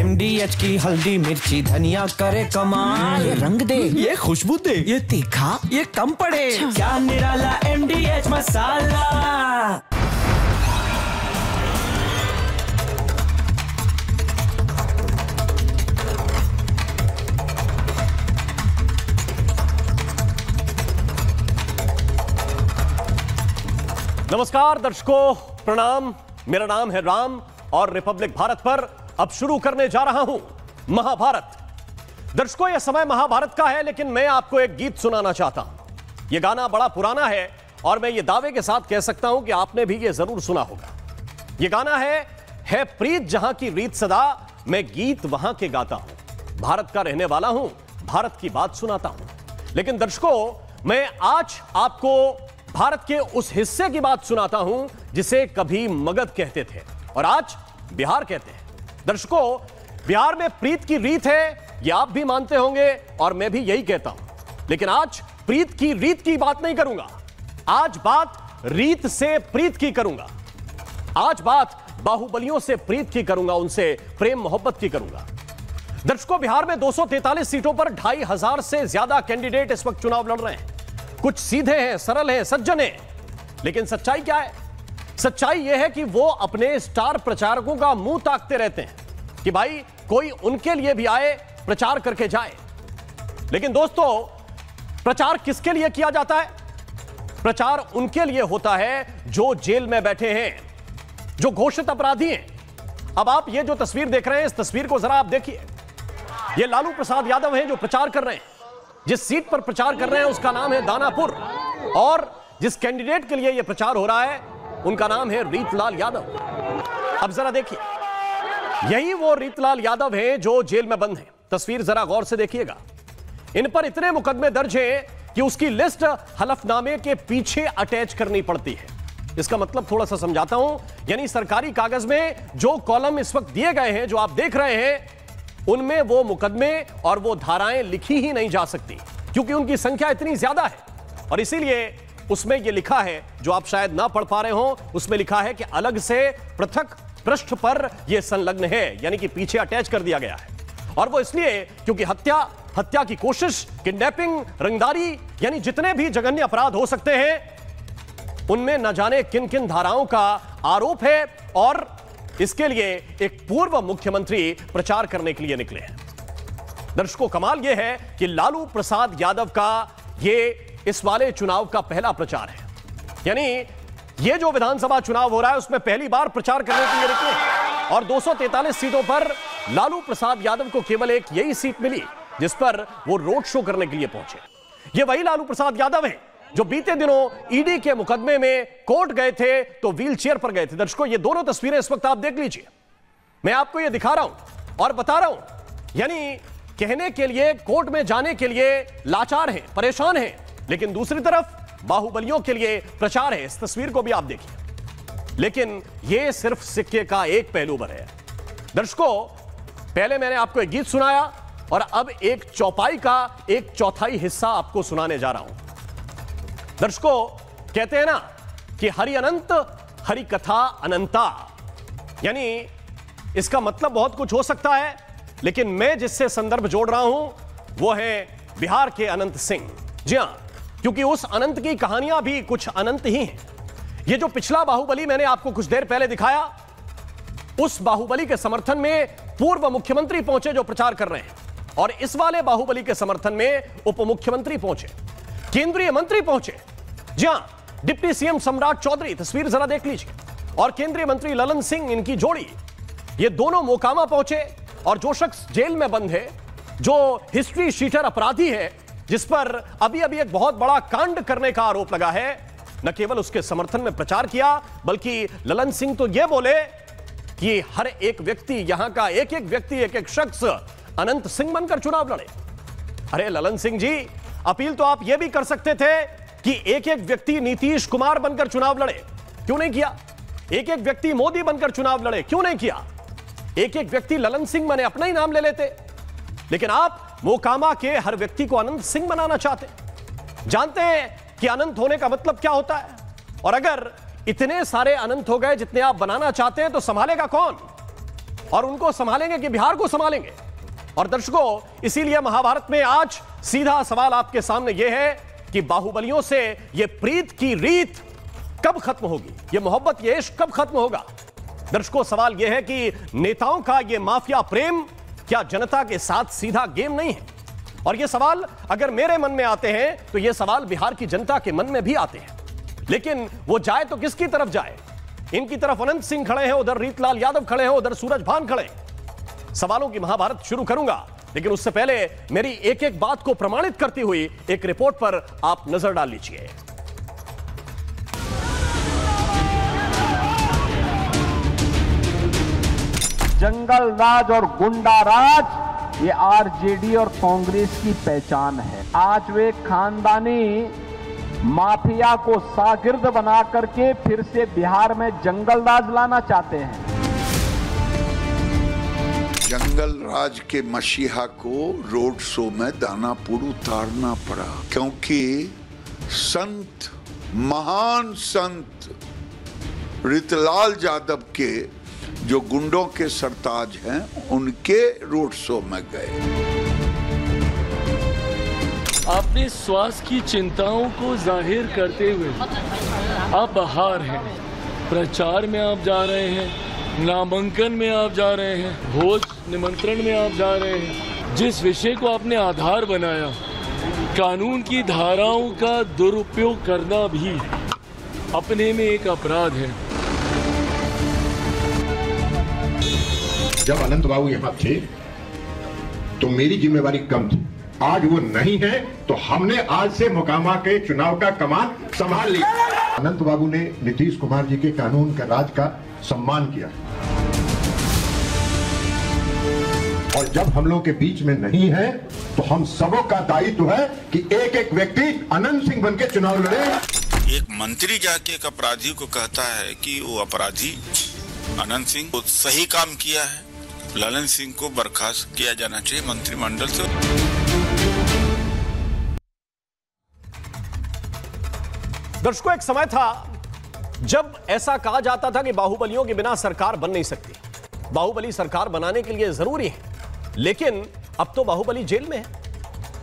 MDH की हल्दी मिर्ची धनिया करे कमाल। ये रंग दे, ये खुशबू दे, ये तीखा, ये कम पड़े। क्या निराला MDH मसाला। नमस्कार दर्शकों, प्रणाम। मेरा नाम है राम और रिपब्लिक भारत पर अब शुरू करने जा रहा हूं महाभारत। दर्शकों, यह समय महाभारत का है, लेकिन मैं आपको एक गीत सुनाना चाहता हूं। यह गाना बड़ा पुराना है और मैं यह दावे के साथ कह सकता हूं कि आपने भी यह जरूर सुना होगा। यह गाना है प्रीत जहां की रीत सदा, मैं गीत वहां के गाता हूं। भारत का रहने वाला हूं, भारत की बात सुनाता हूं। लेकिन दर्शकों, मैं आज आपको भारत के उस हिस्से की बात सुनाता हूं जिसे कभी मगध कहते थे और आज बिहार कहते हैं। दर्शकों, बिहार में प्रीत की रीत है, यह आप भी मानते होंगे और मैं भी यही कहता हूं। लेकिन आज प्रीत की रीत की बात नहीं करूंगा, आज बात रीत से प्रीत की करूंगा। आज बात बाहुबलियों से प्रीत की करूंगा, उनसे प्रेम मोहब्बत की करूंगा। दर्शकों, बिहार में 243 सीटों पर 2500 से ज्यादा कैंडिडेट इस वक्त चुनाव लड़ रहे हैं। कुछ सीधे हैं, सरल हैं, सज्जन हैं, लेकिन सच्चाई क्या है? सच्चाई यह है कि वो अपने स्टार प्रचारकों का मुंह ताकते रहते हैं कि भाई कोई उनके लिए भी आए, प्रचार करके जाए। लेकिन दोस्तों, प्रचार किसके लिए किया जाता है? प्रचार उनके लिए होता है जो जेल में बैठे हैं, जो घोषित अपराधी हैं। अब आप ये जो तस्वीर देख रहे हैं, इस तस्वीर को जरा आप देखिए। ये लालू प्रसाद यादव हैं जो प्रचार कर रहे हैं। जिस सीट पर प्रचार कर रहे हैं उसका नाम है दानापुर और जिस कैंडिडेट के लिए यह प्रचार हो रहा है उनका नाम है रीतलाल यादव। अब जरा देखिए, यही वो रीतलाल यादव हैं जो जेल में बंद हैं। तस्वीर जरा गौर से देखिएगा। इन पर इतने मुकदमे दर्ज हैं कि उसकी लिस्ट हलफनामे के पीछे अटैच करनी पड़ती है। इसका मतलब थोड़ा सा समझाता हूं, यानी सरकारी कागज में जो कॉलम इस वक्त दिए गए हैं, जो आप देख रहे हैं, उनमें वो मुकदमे और वो धाराएं लिखी ही नहीं जा सकती क्योंकि उनकी संख्या इतनी ज्यादा है। और इसीलिए उसमें ये लिखा है, जो आप शायद ना पढ़ पा रहे हो, उसमें लिखा है कि अलग से पृथक पृष्ठ पर यह संलग्न है, यानी कि पीछे अटैच कर दिया गया है। और वो इसलिए क्योंकि हत्या की कोशिश, किडनैपिंग, रंगदारी, यानी जितने भी जघन्य अपराध हो सकते हैं उनमें न जाने किन किन धाराओं का आरोप है और इसके लिए एक पूर्व मुख्यमंत्री प्रचार करने के लिए निकले हैं। दर्शकों, कमाल यह है कि लालू प्रसाद यादव का यह इस वाले चुनाव का पहला प्रचार है, यानी यह जो विधानसभा चुनाव हो रहा है उसमें पहली बार प्रचार करने के लिए निकले और 243 सीटों पर लालू प्रसाद यादव को केवल एक यही सीट मिली जिस पर वो रोड शो करने के लिए पहुंचे। ये वही लालू प्रसाद यादव है जो बीते दिनों ईडी के मुकदमे में कोर्ट गए थे तो व्हील चेयर पर गए थे। दर्शकों, ये दोनों तस्वीरें इस वक्त आप देख लीजिए। मैं आपको ये दिखा रहा हूं और बता रहा हूं, यानी कहने के लिए कोर्ट में जाने के लिए लाचार हैं, परेशान हैं, लेकिन दूसरी तरफ बाहुबलियों के लिए प्रचार है। इस तस्वीर को भी आप देखिए। लेकिन यह सिर्फ सिक्के का एक पहलू पर है। दर्शकों, पहले मैंने आपको एक गीत सुनाया और अब एक चौपाई का एक चौथाई हिस्सा आपको सुनाने जा रहा हूं। दर्शकों, कहते हैं ना कि हरि अनंत हरि कथा अनंता, यानी इसका मतलब बहुत कुछ हो सकता है, लेकिन मैं जिससे संदर्भ जोड़ रहा हूं वो है बिहार के अनंत सिंह। जी हां, क्योंकि उस अनंत की कहानियां भी कुछ अनंत ही हैं। ये जो पिछला बाहुबली मैंने आपको कुछ देर पहले दिखाया, उस बाहुबली के समर्थन में पूर्व मुख्यमंत्री पहुंचे जो प्रचार कर रहे हैं, और इस वाले बाहुबली के समर्थन में उप मुख्यमंत्री पहुंचे, केंद्रीय मंत्री पहुंचे। जी हां, डिप्टी सीएम सम्राट चौधरी, तस्वीर जरा देख लीजिए, और केंद्रीय मंत्री ललन सिंह, इनकी जोड़ी, ये दोनों मोकामा पहुंचे। और जो शख्स जेल में बंद है, जो हिस्ट्री शीटर अपराधी है, जिस पर अभी अभी एक बहुत बड़ा कांड करने का आरोप लगा है, न केवल उसके समर्थन में प्रचार किया, बल्कि ललन सिंह तो यह बोले कि हर एक व्यक्ति, यहां का एक एक व्यक्ति, एक एक शख्स अनंत सिंह बनकर चुनाव लड़े। अरे ललन सिंह जी, अपील तो आप यह भी कर सकते थे कि एक एक व्यक्ति नीतीश कुमार बनकर चुनाव लड़े, क्यों नहीं किया? एक एक व्यक्ति मोदी बनकर चुनाव लड़े, क्यों नहीं किया? एक एक व्यक्ति ललन सिंह बने, अपना ही नाम ले लेते। लेकिन आप मोकामा के हर व्यक्ति को अनंत सिंह बनाना चाहते। जानते हैं कि अनंत होने का मतलब क्या होता है, और अगर इतने सारे अनंत हो गए जितने आप बनाना चाहते हैं तो संभालेगा कौन? और उनको संभालेंगे कि बिहार को संभालेंगे? और दर्शकों, इसीलिए महाभारत में आज सीधा सवाल आपके सामने यह है कि बाहुबलियों से यह प्रीत की रीत कब खत्म होगी, यह मोहब्बत, यह इश्क कब खत्म होगा? दर्शकों, सवाल यह है कि नेताओं का यह माफिया प्रेम क्या जनता के साथ सीधा गेम नहीं है? और यह सवाल अगर मेरे मन में आते हैं तो यह सवाल बिहार की जनता के मन में भी आते हैं। लेकिन वो जाए तो किसकी तरफ जाए? इनकी तरफ अनंत सिंह खड़े हैं, उधर रीतलाल यादव खड़े हैं, उधर सूरजभान खड़े हैं। सवालों की महाभारत शुरू करूंगा, लेकिन उससे पहले मेरी एक एक बात को प्रमाणित करती हुई एक रिपोर्ट पर आप नजर डाल लीजिए। जंगल राज और गुंडा राज ये आरजेडी और कांग्रेस की पहचान है। आज वे खानदानी माफिया को शागिर्द बना करके फिर से बिहार में जंगल राज लाना चाहते हैं। जंगल राज के मसीहा को रोड शो में दानापुर उतारना पड़ा, क्योंकि संत, महान संत रीतलाल यादव के जो गुंडों के सरताज हैं, उनके रोड शो में गए। अपने स्वास्थ्य की चिंताओं को जाहिर करते हुए आप बाहर हैं, प्रचार में आप जा रहे हैं, नामांकन में आप जा रहे हैं, भोज निमंत्रण में आप जा रहे हैं। जिस विषय को आपने आधार बनाया, कानून की धाराओं का दुरुपयोग करना भी अपने में एक अपराध है। जब अनंत बाबू यहाँ थे तो मेरी जिम्मेवारी कम थी, आज वो नहीं है तो हमने आज से मोकामा के चुनाव का कमान संभाल लिया। अनंत बाबू ने नीतीश कुमार जी के कानून का राज का सम्मान किया, और जब हम लोग के बीच में नहीं है तो हम सबों का दायित्व है कि एक एक व्यक्ति अनंत सिंह बन के चुनाव लड़े। एक मंत्री जाके एक अपराधी को कहता है कि वो अपराधी अनंत सिंह को सही काम किया है, ललन सिंह को बर्खास्त किया जाना चाहिए मंत्रिमंडल से। दर्शकों, एक समय था जब ऐसा कहा जाता था कि बाहुबलियों के बिना सरकार बन नहीं सकती, बाहुबली सरकार बनाने के लिए जरूरी है। लेकिन अब तो बाहुबली जेल में है,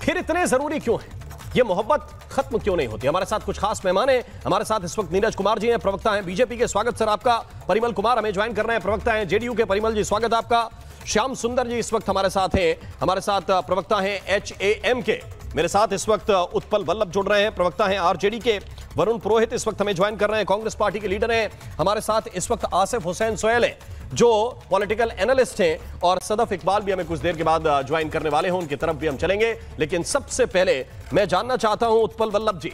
फिर इतने जरूरी क्यों है? ये मोहब्बत खत्म क्यों नहीं होती? हमारे साथ कुछ खास मेहमान हैं। हमारे साथ इस वक्त नीरज कुमार जी हैं, प्रवक्ता हैं बीजेपी के, स्वागत सर आपका। परिमल कुमार हमें ज्वाइन कर रहे हैं, प्रवक्ता हैं जेडीयू के। परिमल जी, स्वागत आपका। श्याम सुंदर जी इस वक्त हमारे साथ हैं, हमारे साथ प्रवक्ता हैं HAM के। मेरे साथ इस वक्त उत्पल वल्लभ जुड़ रहे हैं, प्रवक्ता हैं आरजेडी के। वरुण पुरोहित इस वक्त हमें ज्वाइन कर रहे हैं, कांग्रेस पार्टी के लीडर हैं। हमारे साथ इस वक्त आसिफ हुसैन सोहेल हैं, जो पॉलिटिकल एनालिस्ट हैं, और सदफ इकबाल भी हमें कुछ देर के बाद ज्वाइन करने वाले हैं, उनकी तरफ भी हम चलेंगे। लेकिन सबसे पहले मैं जानना चाहता हूं उत्पल वल्लभ जी,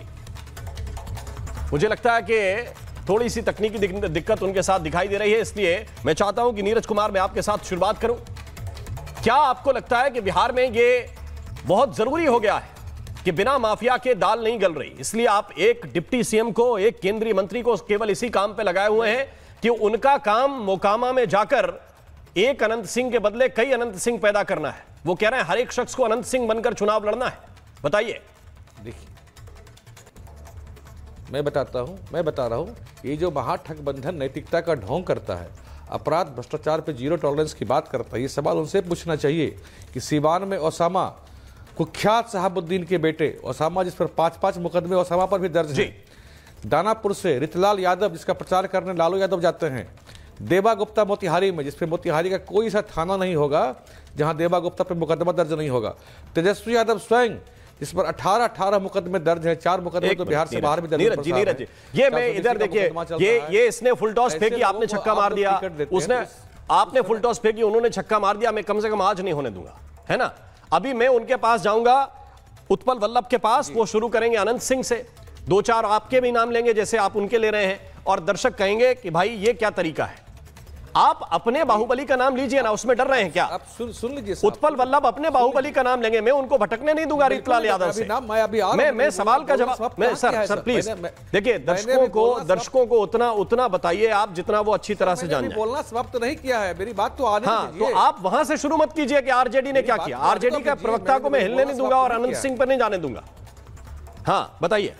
मुझे लगता है कि थोड़ी सी तकनीकी दिक्कत उनके साथ दिखाई दे रही है, इसलिए मैं चाहता हूं कि नीरज कुमार मैं आपके साथ शुरुआत करूं। क्या आपको लगता है कि बिहार में ये बहुत जरूरी हो गया है कि बिना माफिया के दाल नहीं गल रही, इसलिए आप एक डिप्टी सीएम को, एक केंद्रीय मंत्री को केवल इसी काम पे लगाए हुए हैं कि उनका काम मोकामा में जाकर एक अनंत सिंह के बदले कई अनंत सिंह पैदा करना है? वो कह रहे हैं हर एक शख्स को अनंत सिंह बनकर चुनाव लड़ना है। बताइए। देखिए, मैं बता रहा हूं, ये जो महाठगबंधन नैतिकता का ढोंग करता है, अपराध भ्रष्टाचार पे जीरो टॉलरेंस की बात करता है, ये सवाल उनसे पूछना चाहिए कि सीवान में ओसामा, कुख्यात साहबुद्दीन के बेटे ओसामा, जिस पर 5-5 मुकदमे ओसामा पर भी दर्ज है, दानापुर से रीतलाल यादव जिसका प्रचार करने लालू यादव जाते हैं, देवा गुप्ता मोतिहारी में, जिसपे मोतिहारी का कोई ऐसा थाना नहीं होगा जहां देवा गुप्ता पर मुकदमा दर्ज नहीं होगा, तेजस्वी यादव स्वयं जिस पर 18 मुकदमे दर्ज हैं, 4 मुकदमे तो बिहार से बाहर भी दर्ज हैं। नीरज, ये मैं इधर देखिए, ये इसने फुल टॉस फेंकी, आपने छक्का मार दिया, उसने आपने फुल टॉस फेंकी, उन्होंने छक्का मार दिया। मैं कम से कम आज नहीं होने दूंगा, है ना? अभी मैं उनके पास जाऊंगा, उत्पल वल्लभ के पास, वो शुरू करेंगे अनंत सिंह से, 2-4 आपके भी नाम लेंगे जैसे आप उनके ले रहे हैं, और दर्शक कहेंगे कि भाई ये क्या तरीका है। आप अपने बाहुबली का नाम लीजिए ना, उसमें डर रहे हैं क्या? आप सुन लीजिए। उत्पल वल्लभ अपने बाहुबली का नाम लेंगे, मैं उनको भटकने नहीं दूंगा रीतलाल यादव से। मैं सवाल का जवाब, मैं सर प्लीज देखिए, दर्शकों को उतना बताइए आप जितना वो अच्छी तरह से जान जाए। बोलना समाप्त नहीं किया है, मेरी बात तो आने दीजिए। तो आप वहां से शुरू मत कीजिए कि आरजेडी ने क्या किया। आरजेडी का प्रवक्ता को मैं हिलने नहीं दूंगा और अनंत सिंह पर नहीं जाने दूंगा। हाँ बताइए।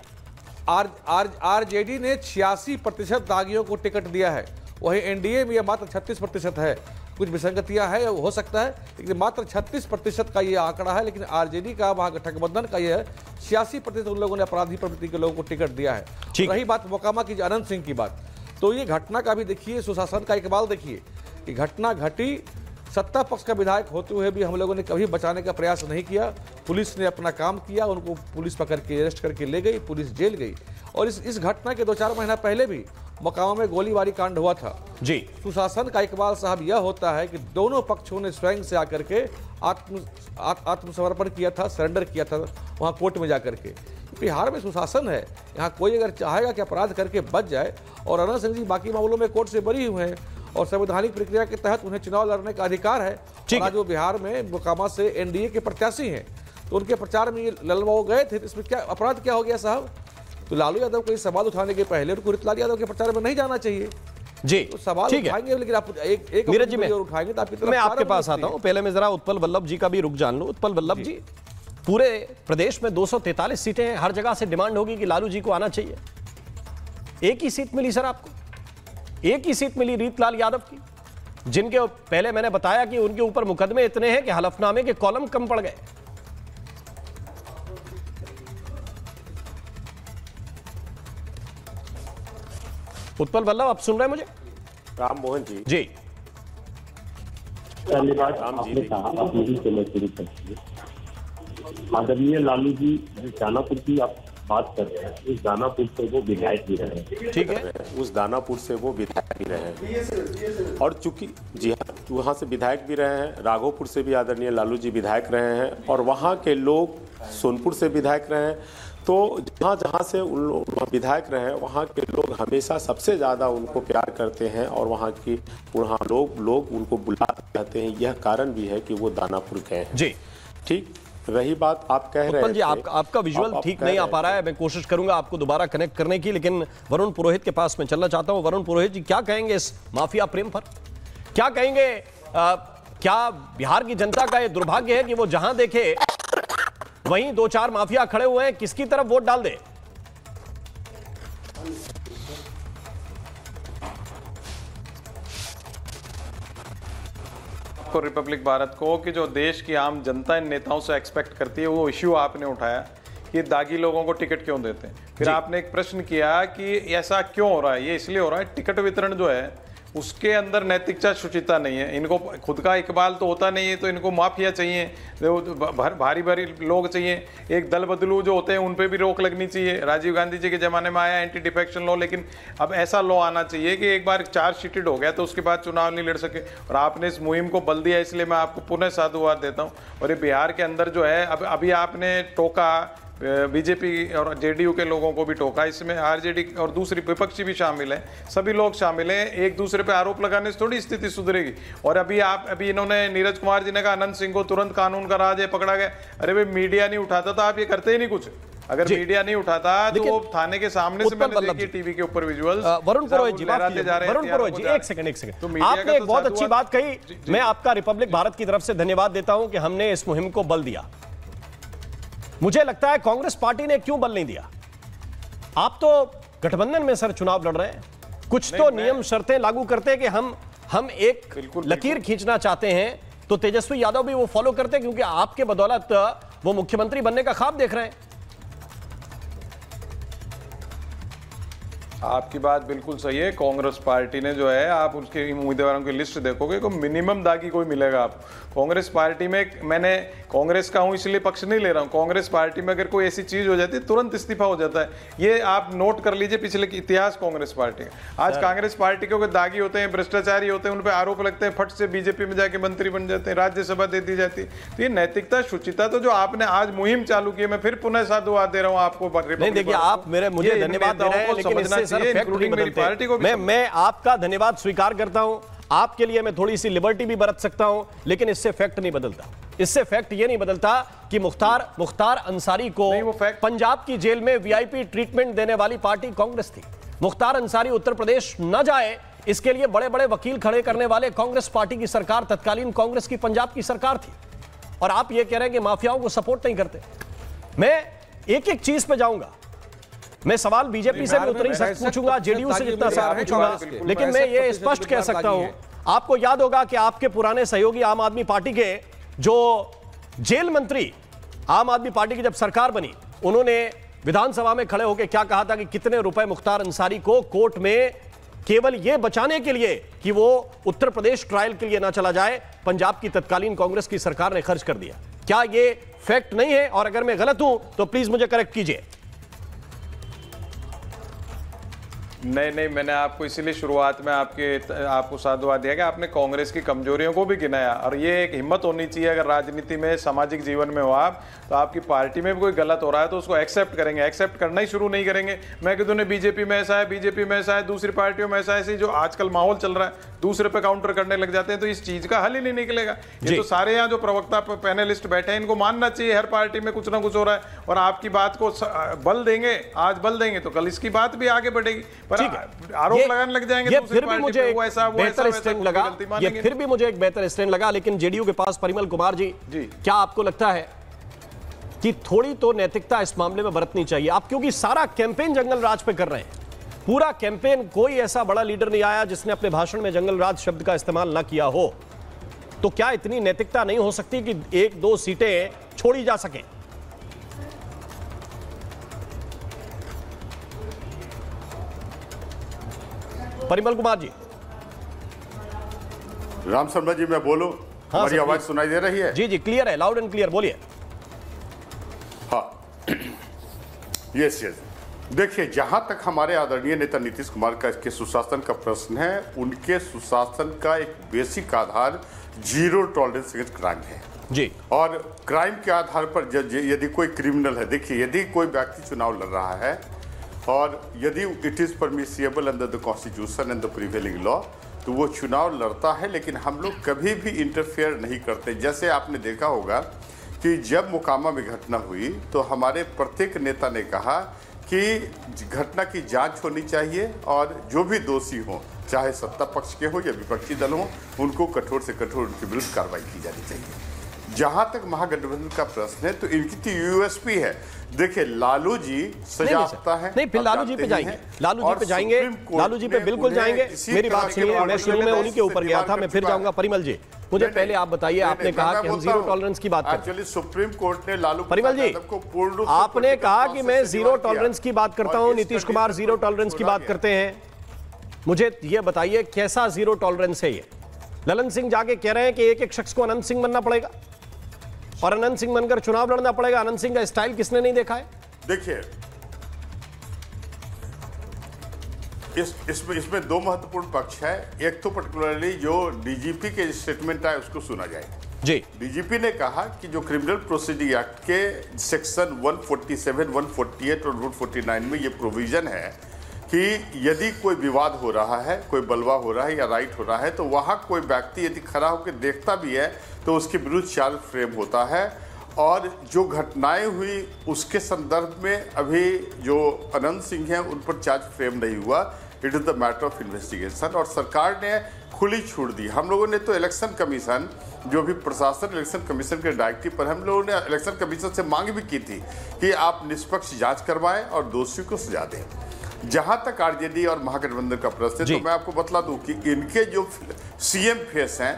आरजेडी ने 86% दागियों को टिकट दिया है, वही एनडीए में यह मात्र 36% है। कुछ विसंगतियां है, हो सकता है, लेकिन मात्र 36% का ये आंकड़ा है। लेकिन आरजेडी का वहां गठबंधन का ये 86% उन लोगों ने अपराधी प्रवृत्ति के लोगों को टिकट दिया है। रही बात मोकामा की अनंत सिंह की बात, तो ये घटना का भी देखिए, सुशासन का इकबाल देखिए कि घटना घटी, सत्ता पक्ष का विधायक होते हुए भी हम लोगों ने कभी बचाने का प्रयास नहीं किया। पुलिस ने अपना काम किया, उनको पुलिस पकड़ के अरेस्ट करके ले गई, पुलिस जेल गई। और इस घटना के 2-4 महीना पहले भी मोकामा में गोलीबारी कांड हुआ था जी। सुशासन का इकबाल साहब यह होता है कि दोनों पक्षों ने स्वयं से आकर के आत्मसमर्पण किया था, सरेंडर किया था वहाँ कोर्ट में जाकर के। बिहार में सुशासन है, यहाँ कोई अगर चाहेगा कि अपराध करके बच जाए, और अनंत सिंह जी बाकी मामलों में कोर्ट से बरी हुए हैं और संवैधानिक प्रक्रिया के तहत उन्हें चुनाव लड़ने का अधिकार है। और आज वो बिहार में मोकामा से एनडीए के प्रत्याशी हैं, तो उनके प्रचार में ये ललवा गए थे, तो इसमें क्या अपराध क्या हो गया साहब? तो लालू यादव को इस सवाल उठाने के पहले उनको ऋतुलाल यादव के प्रचार में नहीं जाना चाहिए जी। तो सवाल उठाएंगे, लेकिन आप एक नीरज जी में उठाएंगे तो आप मैं आपके पास आता हूं। पहले मैं जरा उत्पल वल्लभ जी का भी रुख जान लूं। उत्पल वल्लभ जी, पूरे प्रदेश में 243 सीटें हैं, हर जगह से डिमांड होगी कि लालू जी को आना चाहिए। एक ही सीट मिली सर आपको, एक ही सीट मिली ऋतुलाल यादव की, जिनके पहले मैंने बताया कि उनके ऊपर मुकदमे इतने हैं कि हलफनामे के कॉलम कम पड़ गए। उत्पल वल्लभ, आप सुन रहे हैं मुझे? राम मोहन जी जी, पहली बात आपने कहा, आप यही से मैं शुरू करती हूँ। आदरणीय लालू जी जिस दानापुर की आप बात कर रहे हैं, उस दानापुर से वो विधायक भी रहे हैं, ठीक है, उस दानापुर से वो विधायक भी रहे हैं। और चूंकि जी हाँ, वहाँ से विधायक भी रहे हैं, राघोपुर से भी आदरणीय लालू जी विधायक रहे हैं, और वहाँ के लोग सोनपुर से विधायक रहे हैं। तो जहाँ जहाँ से उन विधायक रहे, वहाँ के लोग हमेशा सबसे ज़्यादा उनको प्यार करते हैं, और वहाँ लोग उनको बुलाते रहते हैं। यह कारण भी है कि वो दानापुर गए हैं जी। ठीक, रही बात आप कह रहे हैं जी, आपका विजुअल ठीक नहीं आ पा रहा है, मैं कोशिश करूंगा आपको दोबारा कनेक्ट करने की, लेकिन वरुण पुरोहित के पास मैं चलना चाहता हूं। वरुण पुरोहित जी, क्या कहेंगे इस माफिया प्रेम पर? क्या कहेंगे? क्या बिहार की जनता का यह दुर्भाग्य है कि वो जहां देखे वहीं 2-4 माफिया खड़े हुए हैं, किसकी तरफ वोट डाल दे? को रिपब्लिक भारत को कि जो देश की आम जनता इन नेताओं से एक्सपेक्ट करती है, वो इश्यू आपने उठाया कि दागी लोगों को टिकट क्यों देते हैं। फिर आपने एक प्रश्न किया कि ऐसा क्यों हो रहा है। ये इसलिए हो रहा है, टिकट वितरण जो है उसके अंदर नैतिकता शुचिता नहीं है। इनको खुद का इकबाल तो होता नहीं है, तो इनको माफिया चाहिए, भारी भारी लोग चाहिए। एक दल बदलू जो होते हैं उन पे भी रोक लगनी चाहिए। राजीव गांधी जी के ज़माने में आया एंटी डिफेक्शन लॉ, लेकिन अब ऐसा लॉ आना चाहिए कि एक बार चार्जशीटेड हो गया तो उसके बाद चुनाव नहीं लड़ सके। और आपने इस मुहिम को बल दिया, इसलिए मैं आपको पुनः साधुवाद देता हूँ। और ये बिहार के अंदर जो है, अब अभी आपने टोका, बीजेपी और जेडीयू के लोगों को भी टोका, इसमें आरजेडी और दूसरी विपक्षी भी शामिल है, सभी लोग शामिल हैं। एक दूसरे पे आरोप लगाने से थोड़ी स्थिति सुधरेगी। और अभी इन्होंने नीरज कुमार जी ने कहा अनंत सिंह को तुरंत कानून का राज है, पकड़ा गया। अरे भाई, मीडिया नहीं उठाता तो आप ये करते ही नहीं कुछ। अगर मीडिया नहीं उठाता तो वो थाने के सामने से मैंने देखी टीवी के ऊपर विजुअल्स। वरुण पुरोहित जी, एक सेकंड, आपने एक बहुत अच्छी बात कही। मैं आपका रिपब्लिक भारत की तरफ से धन्यवाद देता हूं कि हमने इस मुहिम को बल दिया। मुझे लगता है कांग्रेस पार्टी ने क्यों बल नहीं दिया? आप तो गठबंधन में सर चुनाव लड़ रहे हैं, कुछ तो नियम शर्तें लागू करते हैं कि हम एक लकीर खींचना चाहते हैं, तो तेजस्वी यादव भी वो फॉलो करते हैं, क्योंकि आपके बदौलत वो मुख्यमंत्री बनने का ख्वाब देख रहे हैं। आपकी बात बिल्कुल सही है। कांग्रेस पार्टी ने जो है, आप उसके उम्मीदवारों की लिस्ट देखोगे तो मिनिमम दागी कोई मिलेगा आपको। कांग्रेस पार्टी में, मैंने कांग्रेस का हूं इसलिए पक्ष नहीं ले रहा हूं, कांग्रेस पार्टी में अगर कोई ऐसी चीज हो जाती है तुरंत इस्तीफा हो जाता है। ये आप नोट कर लीजिए पिछले इतिहास कांग्रेस पार्टी का। आज कांग्रेस पार्टी के दागी होते हैं, भ्रष्टाचारी होते हैं, उन पर आरोप लगते हैं, फट से बीजेपी में जाके मंत्री बन जाते हैं, राज्यसभा दे दी जाती है। तो ये नैतिकता शुचिता तो जो आपने आज मुहिम चालू की है, मैं फिर पुनः साधुवाद दे रहा हूँ आपको। देखिए, आप मुझे धन्यवाद दे रहे हैं, लेकिन मैं आपका धन्यवाद स्वीकार करता हूं। आपके लिए मैं थोड़ी सी लिबर्टी भी बरत सकता हूं, लेकिन इससे फैक्ट नहीं बदलता। इससे फैक्ट ये नहीं बदलता कि मुख्तार अंसारी को पंजाब की जेल में वीआईपी ट्रीटमेंट देने वाली पार्टी कांग्रेस थी। मुख्तार अंसारी उत्तर प्रदेश न जाए, इसके लिए बड़े बड़े वकील खड़े करने वाले कांग्रेस पार्टी की सरकार, तत्कालीन कांग्रेस की पंजाब की सरकार थी। और आप ये कह रहे हैं कि माफियाओं को सपोर्ट नहीं करते। मैं एक एक चीज पे जाऊंगा। मैं सवाल बीजेपी से भी उतनी सख्त पूछूंगा, जेडीयू से जितना सख्त पूछूंगा, लेकिन मैं ये स्पष्ट कह सकता हूं आपको याद होगा कि आपके पुराने सहयोगी आम आदमी पार्टी के जो जेल मंत्री आम आदमी पार्टी की जब सरकार बनी, उन्होंने विधानसभा में खड़े होकर क्या कहा था कि कितने रुपए मुख्तार अंसारी को कोर्ट में केवल यह बचाने के लिए कि वो उत्तर प्रदेश ट्रायल के लिए ना चला जाए, पंजाब की तत्कालीन कांग्रेस की सरकार ने खर्च कर दिया। क्या ये फैक्ट नहीं है? और अगर मैं गलत हूं तो प्लीज मुझे करेक्ट कीजिए। नहीं, मैंने आपको इसीलिए शुरुआत में आपको साधुवाद दिया कि आपने कांग्रेस की कमजोरियों को भी गिनाया, और ये एक हिम्मत होनी चाहिए अगर राजनीति में, सामाजिक जीवन में हो आप, तो आपकी पार्टी में भी कोई गलत हो रहा है तो उसको एक्सेप्ट करेंगे, एक्सेप्ट करना ही शुरू नहीं करेंगे। मैं कहता हूं बीजेपी में ऐसा है, बीजेपी में ऐसा है, दूसरी पार्टियों में ऐसा है, जो आजकल माहौल चल रहा है दूसरे पे काउंटर करने लग जाते हैं, तो इस चीज का हल ही नहीं निकलेगा। ये तो सारे यहाँ जो प्रवक्ता पैनलिस्ट बैठे हैं इनको मानना चाहिए हर पार्टी में कुछ ना कुछ हो रहा है, और आपकी बात को बल देंगे, आज बल देंगे तो कल इसकी बात भी आगे बढ़ेगी, पर आरोप लगाने लग जाएंगे। ये फिर भी मुझे एक बेहतर स्टैंड लगा, ये फिर भी मुझे एक बेहतर स्टैंड लगा। लेकिन जेडीयू के पास परिमल कुमार जी, क्या आपको लगता है कि थोड़ी तो नैतिकता इस मामले में बरतनी चाहिए? आप क्योंकि सारा कैंपेन जंगल राज पे कर रहे हैं, पूरा कैंपेन, कोई ऐसा बड़ा लीडर नहीं आया जिसने अपने भाषण में जंगल राज शब्द का इस्तेमाल ना किया हो, तो क्या इतनी नैतिकता नहीं हो सकती कि एक दो सीटें छोड़ी जा सकें? परिमल कुमार जी। राम शर्मा जी, मैं बोलूं? हाँ, हमारी आवाज सुनाई दे रही है? जी जी, क्लियर है, लाउड एंड क्लियर, बोलिए। हाँ, यस। देखिए, जहां तक हमारे आदरणीय नेता नीतीश कुमार के सुशासन का प्रश्न है, उनके सुशासन का एक बेसिक आधार जीरो टॉलरेंस अगेंस्ट क्राइम है जी। और क्राइम के आधार पर यदि कोई क्रिमिनल है, देखिए, यदि कोई व्यक्ति चुनाव लड़ रहा है और यदि it is permissible under the constitution and the prevailing law, तो वो चुनाव लड़ता है, लेकिन हम लोग कभी भी इंटरफेयर नहीं करते। जैसे आपने देखा होगा कि जब मोकामा में घटना हुई तो हमारे प्रत्येक नेता ने कहा कि घटना की जांच होनी चाहिए और जो भी दोषी हो, चाहे सत्ता पक्ष के हो या विपक्षी दल हो, उनको कठोर से कठोर उनके विरुद्ध कार्रवाई की जानी चाहिए। जहां तक महागठबंधन का प्रश्न है, तो इनकी तो यूएसपी है। देखिए, लालू जी सजाता है, नहीं, फिर लालू जी पे जाएंगे, लालू जी पे जाएंगे, लालू जी पे बिल्कुल जाएंगे। मेरी बात सुनिए, मैं शुरू में उन्हीं के ऊपर गया था, मैं फिर जाऊंगा। परिमल जी, मुझे पहले आप बताइए, आपने कहा कि हम जीरो टॉलरेंस की बात करते हैं। एक्चुअली सुप्रीम कोर्ट ने लालू परिमल जी, आपने कहा कि मैं जीरो टॉलरेंस की बात करता हूं, नीतीश कुमार जीरो टॉलरेंस की बात करते हैं। मुझे यह बताइए, कैसा जीरो टॉलरेंस है ये? ललन सिंह जाके कह रहे हैं कि एक एक शख्स को अनंत सिंह बनना पड़ेगा और अनंत सिंह बनकर चुनाव लड़ना पड़ेगा। अनंत सिंह का स्टाइल किसने नहीं देखा है? देखिए, इसमें दो महत्वपूर्ण पक्ष है। एक तो पर्टिकुलरली जो डीजीपी के स्टेटमेंट है उसको सुना जाए जी। डीजीपी ने कहा कि जो क्रिमिनल प्रोसीडिंग एक्ट के सेक्शन 147, 148 और 149 में ये प्रोविजन है कि यदि कोई विवाद हो रहा है, कोई बलवा हो रहा है या राइट हो रहा है, तो वहां कोई व्यक्ति यदि खड़ा होकर देखता भी है तो उसके विरुद्ध चार्ज फ्रेम होता है। और जो घटनाएं हुई उसके संदर्भ में अभी जो अनंत सिंह हैं उन पर चार्ज फ्रेम नहीं हुआ। It is the matter of investigation, और सरकार ने खुली छूट दी। हम लोगों ने तो इलेक्शन कमीशन, जो भी प्रशासन इलेक्शन कमीशन के डायरेक्टिव पर, हम लोगों ने इलेक्शन कमीशन से मांग भी की थी कि आप निष्पक्ष जांच करवाएं और दोषियों को सजा दें। जहां तक आरजेडी और महागठबंधन का प्रश्न है, तो मैं आपको बतला दूं कि इनके जो सीएम फेस हैं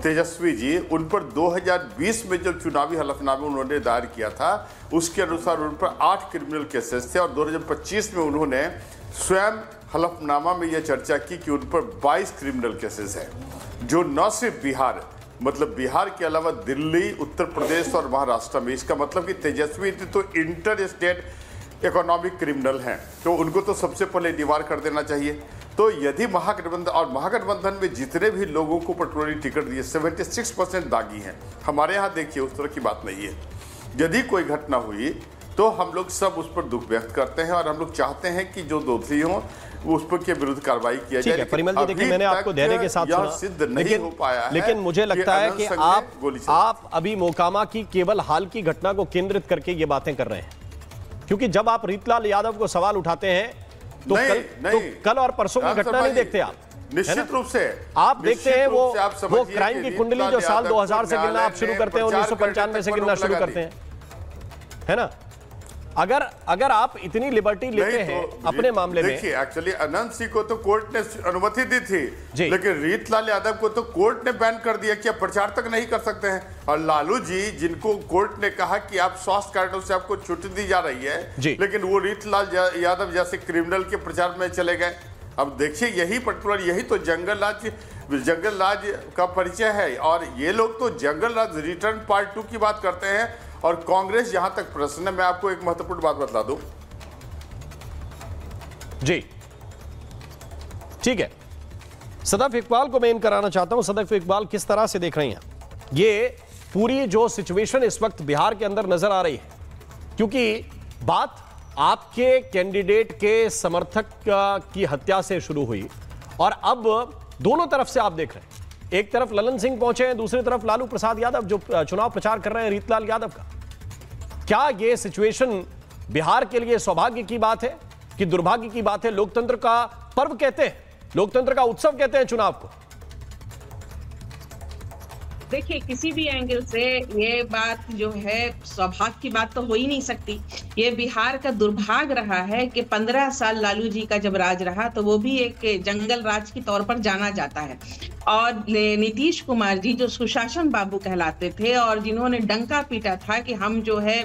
तेजस्वी जी, उन पर 2020 में जब चुनावी हलफनामे उन्होंने दायर किया था, उसके अनुसार उन पर 8 क्रिमिनल केसेस थे, और 2025 में उन्होंने स्वयं हलफनामा में यह चर्चा की कि उन पर 22 क्रिमिनल केसेस हैं, जो न सिर्फ बिहार, मतलब बिहार के अलावा दिल्ली, उत्तर प्रदेश और महाराष्ट्र में। इसका मतलब कि तेजस्वी तो इंटर स्टेट इकोनॉमिक क्रिमिनल हैं, तो उनको तो सबसे पहले निवार कर देना चाहिए। तो यदि महागठबंधन में जितने भी लोगों को पेट्रोलिंग टिकट दिए, 76% दागी हैं। हमारे यहाँ देखिए उस तरह की बात नहीं है। यदि कोई घटना हुई तो हम लोग सब उस पर दुख व्यक्त करते हैं और हम लोग चाहते हैं कि जो दोषी हों उस पर के विरुद्ध कार्रवाई किया जाए। परिमल जी, देखिए, मैंने आपको धैर्य के साथ सुना, सिद्ध नहीं हो पाया है, लेकिन मुझे लगता है कि आप अभी मोकामा की केवल हाल की घटना को केंद्रित करके ये बातें कर रहे हैं, क्योंकि जब आप रीतलाल यादव को सवाल उठाते हैं तो कल और परसों की घटना नहीं देखते आप। निश्चित रूप से आप देखते हैं वो क्राइम की कुंडली जो साल 2000 से गिनना आप शुरू करते हैं, 1995 से गिनना शुरू करते हैं, है ना? अगर आप इतनी लिबर्टी लेते हैं अपने मामले में, देखिए एक्चुअली अनंत सिंह को तो कोर्ट ने अनुमति दी थी, लेकिन रीतलाल यादव को तो कोर्ट ने बैन कर दिया कि आप प्रचार तक नहीं कर सकते हैं। और लालू जी जिनको कोर्ट ने कहा कि आप स्वास्थ्य कार्डों से आपको छुट्टी दी जा रही है, लेकिन वो रीतलाल यादव जैसे क्रिमिनल के प्रचार में चले गए। अब देखिए यही पर्टिकुलर, यही तो जंगल राज का परिचय है। और ये लोग तो जंगल राज रिटर्न पार्ट 2 की बात करते हैं, और कांग्रेस यहां तक प्रश्न है। मैं आपको एक महत्वपूर्ण बात बता दूं। जी ठीक है, सदफ इकबाल को मैं इन कराना चाहता हूं। सदफ इकबाल किस तरह से देख रही हैं ये पूरी जो सिचुएशन इस वक्त बिहार के अंदर नजर आ रही है? क्योंकि बात आपके कैंडिडेट के समर्थक की हत्या से शुरू हुई और अब दोनों तरफ से आप देख रहे हैं, एक तरफ ललन सिंह पहुंचे हैं, दूसरी तरफ लालू प्रसाद यादव जो चुनाव प्रचार कर रहे हैं रीतलाल यादव का। क्या यह सिचुएशन बिहार के लिए सौभाग्य की बात है कि दुर्भाग्य की बात है? लोकतंत्र का पर्व कहते हैं, लोकतंत्र का उत्सव कहते हैं चुनाव को। देखिए किसी भी एंगल से ये बात जो है सौभाग्य की बात तो हो ही नहीं सकती। ये बिहार का दुर्भाग्य रहा है कि 15 साल लालू जी का जब राज रहा तो वो भी एक जंगल राज के तौर पर जाना जाता है। और नीतीश कुमार जी जो सुशासन बाबू कहलाते थे और जिन्होंने डंका पीटा था कि हम जो है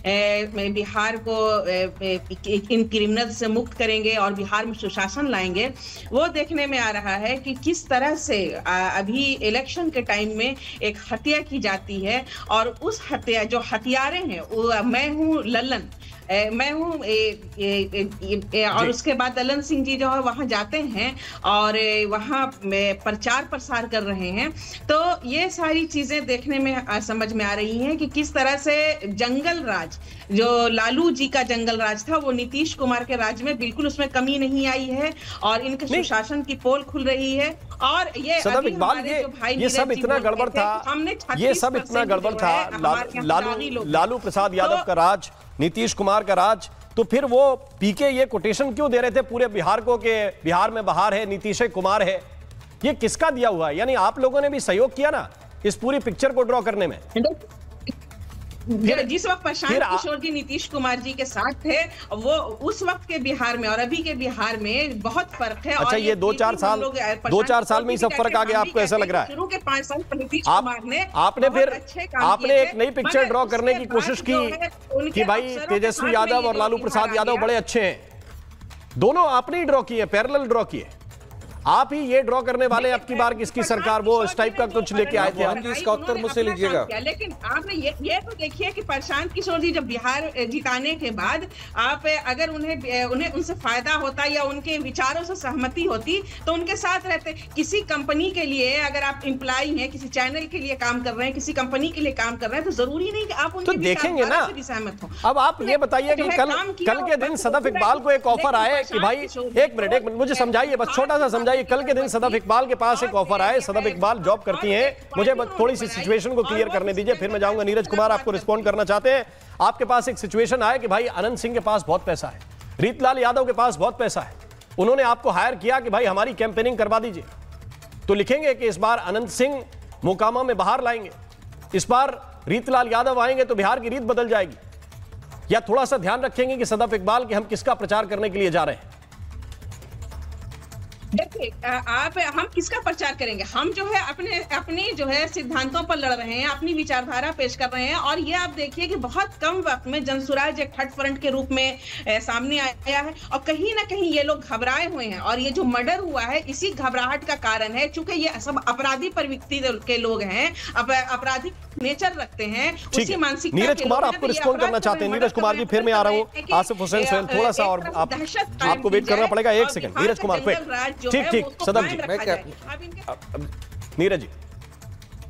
बिहार को इन क्रिमिनल से मुक्त करेंगे और बिहार में सुशासन लाएंगे, वो देखने में आ रहा है कि किस तरह से अभी इलेक्शन के टाइम में एक हत्या की जाती है। और उस हत्या जो हत्यारे हैं, मैं हूँ ललन, मैं हूँ और उसके बाद ललन सिंह जी जो है वहां जाते हैं और वहां प्रचार प्रसार कर रहे हैं। तो ये सारी चीजें देखने में समझ में आ रही हैं कि किस तरह से जंगल राज, जो लालू जी का जंगल राज था, वो नीतीश कुमार के राज में बिल्कुल उसमें कमी नहीं आई है और इनके सुशासन की पोल खुल रही है। और ये सदफ इकबाल, ये सब इतना गड़बड़ था, ये सब इतना गड़बड़ था। लालू प्रसाद यादव का राज, नीतीश कुमार का राज, तो फिर वो पीके ये कोटेशन क्यों दे रहे थे पूरे बिहार को कि बिहार में बहार है, नीतीश कुमार है? ये किसका दिया हुआ है? यानी आप लोगों ने भी सहयोग किया ना इस पूरी पिक्चर को ड्रॉ करने में। जिस वक्त प्रशांत किशोर जी नीतीश कुमार जी के साथ थे, वो उस वक्त के बिहार में और अभी के बिहार में बहुत फर्क है। अच्छा, ये 2-4 साल में ही सब फर्क आ गया, आपको ऐसा लग रहा है? शुरू के 5 साल नीतीश कुमार ने आपने एक नई पिक्चर ड्रॉ करने की कोशिश की कि भाई तेजस्वी यादव और लालू प्रसाद यादव बड़े अच्छे हैं। दोनों आपने ही ड्रॉ किए, पैरेलल ड्रॉ किए। आप ही ये ड्रॉ करने वाले अब की बार किसकी सरकार, वो इस टाइप का कुछ लेके आए थे? हम जी इसका उत्तर मुझसे लीजिएगा। लेकिन आपने ये तो देखिए कि प्रशांत किशोर जी जब बिहार जिताने के बाद आप अगर उन्हें उनसे फायदा होता या उनके विचारों से सहमति होती तो उनके साथ रहते। किसी कंपनी के लिए अगर आप एम्प्लॉय हैं, किसी चैनल के लिए काम कर रहे हैं, किसी कंपनी के लिए काम कर रहे हैं, तो जरूरी नहीं कि आप उनके देखेंगे ना भी सहमत हो। अब आप ये बताइए कि कल के दिन सदफ इकबाल को एक ऑफर आए कि भाई एक मिनट मुझे समझाइए, बस छोटा सा समझाइए। कल के दिन सदफ इकबाल के पास एक ऑफर आए, सदफ इकबाल जॉब करती हैं, मुझे थोड़ी सी सिचुएशन को क्लियर करने दीजिए, फिर मैं जाऊंगा। नीरज कुमार आपको रिस्पॉन्ड करना चाहते हैं। आपके पास एक सिचुएशन आए कि भाई अनंत सिंह के पास बहुत पैसा है, रीतलाल यादव के पास बहुत पैसा है, उन्होंने आपको हायर किया कि भाई हमारी कैंपेनिंग करवा दीजिए, तो लिखेंगे कि इस बार अनंत सिंह मोकामा में बाहर लाएंगे, इस बार रीतलाल यादव आएंगे तो बिहार की रीत बदल जाएगी? या थोड़ा सा ध्यान रखेंगे कि सदफ इकबाल कि हम किसका प्रचार करने के लिए जा रहे हैं? देखिए हम किसका प्रचार करेंगे? हम जो है अपने जो है सिद्धांतों पर लड़ रहे हैं, अपनी विचारधारा पेश कर रहे हैं। और ये आप देखिए कि बहुत कम वक्त में जनसुराज एक थर्ड फ्रंट के रूप में सामने आया है और कहीं ना कहीं ये लोग घबराए हुए हैं। और ये जो मर्डर हुआ है इसी घबराहट का कारण है, चूंकि ये सब अपराधी प्रवृत्ति के लोग हैं, आपराधिक नेचर रखते हैं, उसी मानसिकता। नीरज कुमार आपको रिस्पॉन्ड करना चाहते हैं? नीरज कुमार जी, फिर मैं आ रहा हूँ। आसिफ हुसैन सोहेल, थोड़ा सा और आपको वेट करना पड़ेगा, एक सेकंड। नीरज कुमार ठीक सदम जी, नीरज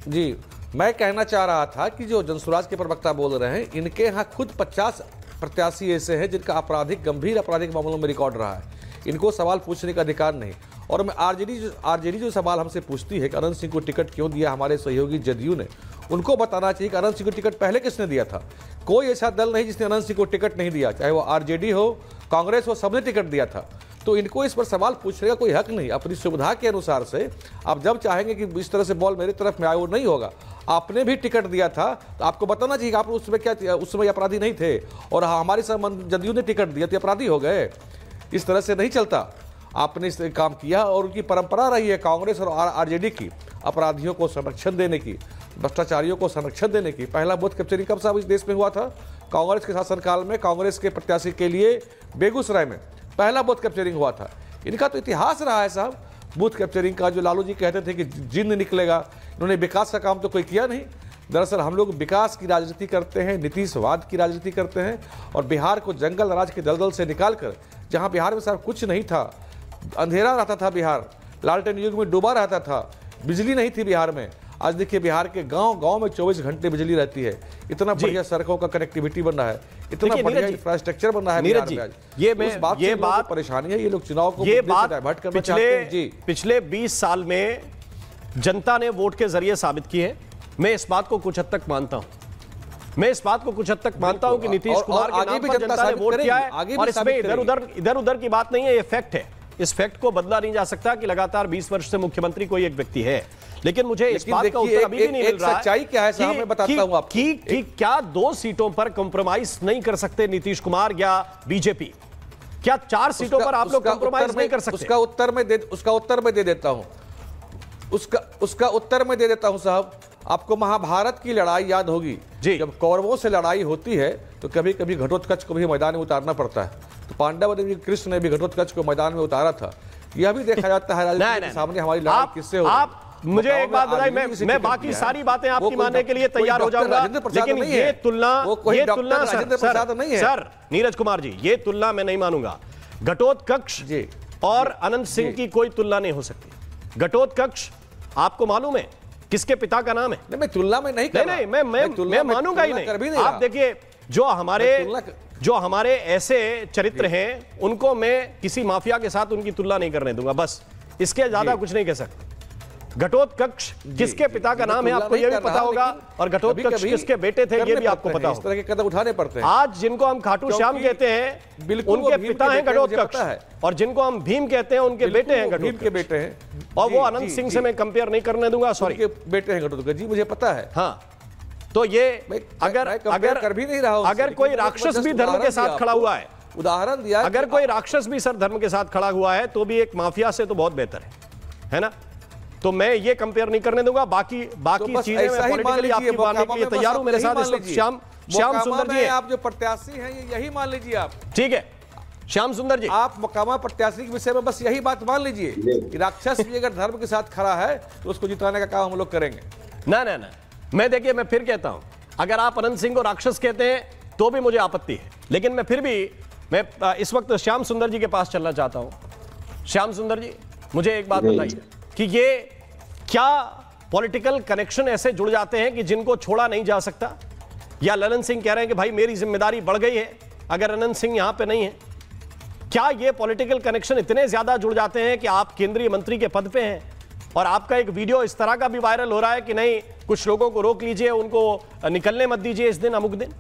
जी मैं कहना चाह रहा था कि जो जनसुराज के प्रवक्ता बोल रहे हैं, इनके यहाँ खुद 50 प्रत्याशी ऐसे हैं जिनका गंभीर आपराधिक मामलों में रिकॉर्ड रहा है। इनको सवाल पूछने का अधिकार नहीं। और मैं आरजेडी जो सवाल हमसे पूछती है कि अनंत सिंह को टिकट क्यों दिया हमारे सहयोगी जदयू ने, उनको बताना चाहिए कि अनंत सिंह को टिकट पहले किसने दिया था। कोई ऐसा दल नहीं जिसने अनंत सिंह को टिकट नहीं दिया, चाहे वो आरजेडी हो, कांग्रेस हो, सबने टिकट दिया था। तो इनको इस पर सवाल पूछने का कोई हक नहीं। अपनी सुविधा के अनुसार से आप जब चाहेंगे कि इस तरह से बॉल मेरी तरफ में आए, वो नहीं होगा। आपने भी टिकट दिया था तो आपको बताना चाहिए कि आप उसमें क्या, उस समय अपराधी नहीं थे, और हमारी जदयू ने टिकट दिया तो अपराधी हो गए। इस तरह से नहीं चलता। आपने इस काम किया और उनकी परंपरा रही है कांग्रेस और आरजेडी की, अपराधियों को संरक्षण देने की, भ्रष्टाचारियों को संरक्षण देने की। पहला बूथ कैप्चरिंग कब साहब इस देश में हुआ था? कांग्रेस के शासनकाल में कांग्रेस के प्रत्याशी के लिए बेगूसराय में पहला बूथ कैप्चरिंग हुआ था। इनका तो इतिहास रहा है साहब बूथ कैप्चरिंग का। जो लालू जी कहते थे कि जिन्न निकलेगा, इन्होंने विकास का काम तो कोई किया नहीं। दरअसल हम लोग विकास की राजनीति करते हैं, नीतीशवाद की राजनीति करते हैं, और बिहार को जंगल राज के दलदल से निकालकर, जहां बिहार में साहब कुछ नहीं था, अंधेरा रहता था, बिहार लालटेन युग में डूबा रहता था, बिजली नहीं थी बिहार में। आज देखिए बिहार के गांव-गांव में 24 घंटे बिजली रहती है। इतना बढ़िया सड़कों का कनेक्टिविटी बन रहा है, इतना बढ़िया इंफ्रास्ट्रक्चर बन रहा है बिहार में। आज ये बात परेशानी है। ये लोग चुनाव को डाइवर्ट करना चाहते हैं। जी, पिछले 20 साल में जनता ने वोट के जरिए साबित की है। मैं इस बात को कुछ हद तक मानता हूं। मैं इस बात को कुछ हद तक मानता हूं कि नीतीश कुमार के नाम पर जनता ने वोट किया है, और इसमें इधर उधर की बात नहीं है, ये फैक्ट है। इस फैक्ट को बदला नहीं जा सकता कि लगातार 20 वर्ष से मुख्यमंत्री कोई एक व्यक्ति है। लेकिन मुझे इस बात का उत्तर अभी भी नहीं मिल रहा है। सच्चाई क्या है साहब, मैं बताता हूं आपको कि क्या 2 सीटों पर कॉम्प्रोमाइज नहीं कर सकते नीतीश कुमार या बीजेपी? क्या 4 सीटों पर आप लोग कॉम्प्रोमाइज नहीं कर सकते? उसका उत्तर मैं दे देता हूं साहब। आपको महाभारत की लड़ाई याद होगी, जब कौरवों से लड़ाई होती है तो कभी कभी घटोत्कच को भी मैदान में उतारना पड़ता है। तो पांडव ने भी, कृष्ण ने भी घटोत्कच को मैदान में उतारा था। यह भी देखा जाता है राजनीति के सामने हमारी लड़ाई किससे हो। आप मुझे एक बात बताइए, मैं बाकी सारी बातें आपकी मानने के लिए तैयार हो जाऊंगा, लेकिन ये तुलना सर नीरज कुमार जी, ये तुलना मैं नहीं मानूंगा। घटोत्कच और अनंत सिंह की कोई तुलना नहीं हो सकती। घटोत्कच आपको मालूम है किसके पिता का नाम है? मैं तुलना में नहीं कर नहीं, मैं मानूंगा ही नहीं। आप देखिए, जो हमारे ऐसे चरित्र हैं उनको मैं किसी माफिया के साथ उनकी तुलना नहीं करने दूंगा। बस इसके ज्यादा कुछ नहीं कह सकते। घटोत्कच किसके पिता का नाम है आपको यह भी पता होगा, और घटोत्कच किसके बेटे थे ये भी आपको पता होगा। इस तरह के कदम उठाने पड़ते हैं। आज जिनको हम खाटू श्याम कहते हैं उनके पिता हैं घटोत्कच, और जिनको हम भीम कहते हैं उनके बेटे हैं घटोत्कच के बेटे हैं, और वो अनंत सिंह से मैं कंपेयर नहीं करने दूंगा। सॉरी, बेटे हैं घटोत्कच जी, मुझे पता है। हाँ, तो ये अगर कोई राक्षस भी धर्म के साथ खड़ा हुआ है, उदाहरण दिया, अगर कोई राक्षस भी सर धर्म के साथ खड़ा हुआ है तो भी एक माफिया से तो बहुत बेहतर है ना? तो मैं ये कंपेयर नहीं करने दूंगा। बाकी चीजें मैं पॉलिटिकली आपकी मानने के लिए तैयार हूं। मेरे साथ इस वक्त श्याम सुंदर जी, आप जो प्रत्याशी हैं यही मान लीजिए आप। ठीक है श्याम सुंदर जी, आप मकामा प्रत्याशी के विषय में बस यही बात मान लीजिए कि राक्षस भी अगर धर्म के साथ खड़ा है तो उसको जिताने का काम हम लोग करेंगे। ना, मैं देखिए, मैं फिर कहता हूं, अगर आप अनंत सिंह को राक्षस कहते हैं तो भी मुझे आपत्ति है, लेकिन मैं फिर भी इस वक्त श्याम सुंदर जी के पास चलना चाहता हूं। श्याम सुंदर जी, मुझे एक बात बताइए कि ये क्या पॉलिटिकल कनेक्शन ऐसे जुड़ जाते हैं कि जिनको छोड़ा नहीं जा सकता? या ललन सिंह कह रहे हैं कि भाई मेरी जिम्मेदारी बढ़ गई है अगर अनंत सिंह यहां पे नहीं है? क्या ये पॉलिटिकल कनेक्शन इतने ज्यादा जुड़ जाते हैं कि आप केंद्रीय मंत्री के पद पे हैं और आपका एक वीडियो इस तरह का भी वायरल हो रहा है कि नहीं, कुछ लोगों को रोक लीजिए, उनको निकलने मत दीजिए इस दिन अमुक दिन?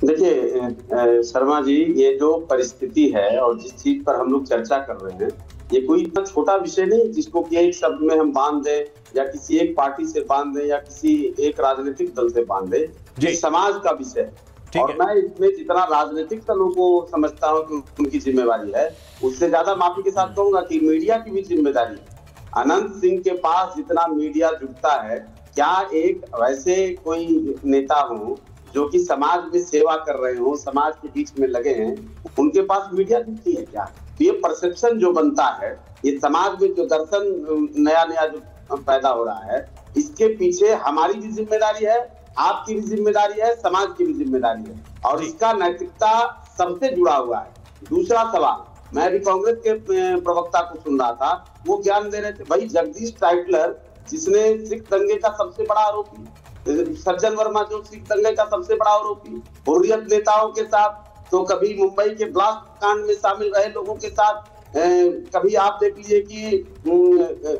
देखिए शर्मा जी, ये जो परिस्थिति है और जिस चीज पर हम लोग चर्चा कर रहे हैं, ये कोई इतना छोटा विषय नहीं जिसको कि एक शब्द में हम बांध दें या किसी एक पार्टी से बांध दें या किसी एक राजनीतिक दल से बांध दें। ये समाज का विषय है, और मैं इसमें जितना राजनीतिक दलों को समझता हूँ कि उनकी जिम्मेवारी है, उससे ज्यादा माफी के साथ कहूंगा कि मीडिया की भी जिम्मेदारी है। अनंत सिंह के पास जितना मीडिया जुटता है, क्या एक वैसे कोई नेता हो जो कि समाज में सेवा कर रहे हो, समाज के बीच में लगे हैं, उनके पास मीडिया जुटती है क्या? ये परसेप्शन जो बनता है, ये समाज में जो दर्शन नया जो पैदा हो रहा है, इसके पीछे हमारी भी जिम्मेदारी है, आपकी भी जिम्मेदारी है, समाज की भी जिम्मेदारी है, और इसका नैतिकता सबसे जुड़ा हुआ है। दूसरा सवाल, मैं अभी कांग्रेस के प्रवक्ता को सुन रहा था, वो ज्ञान दे रहे थे, भाई जगदीश टाइटलर जिसने सिख दंगे का सबसे बड़ा आरोपी, सज्जन वर्मा जो सिख दंगे का सबसे बड़ा आरोपी, हुर्रियत नेताओं के साथ, तो कभी मुंबई के ब्लास्ट कांड में शामिल रहे लोगों के साथ, कभी आप देख लीजिए कि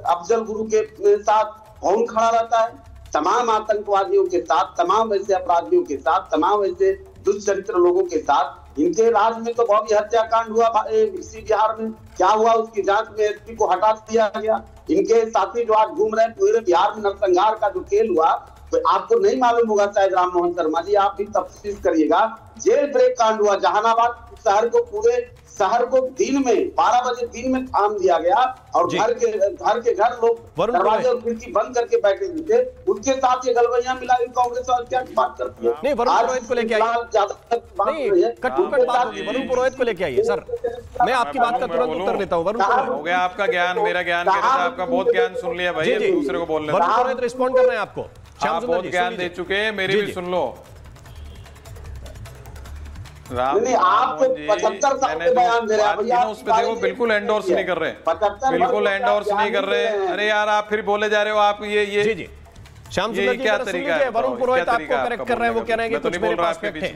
अफजल गुरु के साथ कौन खड़ा रहता है? तमाम आतंकवादियों के साथ, तमाम ऐसे अपराधियों के साथ, तमाम ऐसे दुष्चरित्र लोगों के साथ इनके राज में तो भव्य हत्याकांड हुआ इसी बिहार में, क्या हुआ उसकी जांच में एसपी को हटा दिया गया। इनके साथी जो आज घूम रहे हैं पूरे बिहार में नरसंहार का जो खेल हुआ, तो आपको नहीं मालूम होगा शायद राम मोहन शर्मा जी, आप भी तफ्तीश करिएगा। जेल ब्रेक कांड हुआ जहानाबाद शहर को, पूरे शहर को दिन में 12 बजे दिन में थाम दिया गया और घर के घर लोग दरवाजे और खिड़की बंद करके बैठे हुए थे। उसके साथ ये गलबैया मिला कांग्रेस और क्या बात करती है। नहीं, वरुण पुरोहित को लेके आइए, कट्टू कट बात होगी, वरुण पुरोहित को लेके आइए। सर मैं आपकी बात का तुरंत उत्तर देता हूँ। वरुण पुरोहित, हो गया आपका ज्ञान, मेरा ज्ञान कह रहा था, आपका बहुत ज्ञान सुन लिया भाई, दूसरे को बोलने। वरुण पुरोहित रिस्पॉन्ड कर रहे हैं आपको, आप बहुत ज्ञान दे चुके हैं, मेरी भी सुन लो। आप 75 साल के बयान दे रहे हैं भैया, उस पे देखो बिल्कुल एंडोर्स नहीं कर रहे, बिल्कुल एंडोर्स नहीं कर रहे। अरे यार आप फिर बोले जा रहे हो, आप ये जी श्याम सुंदर जी क्या तरीका है? वरुण पुरोहित आपको करेक्ट कर रहे हैं, वो कह रहे हैं कि कुछ मेरे पास फैक्ट है।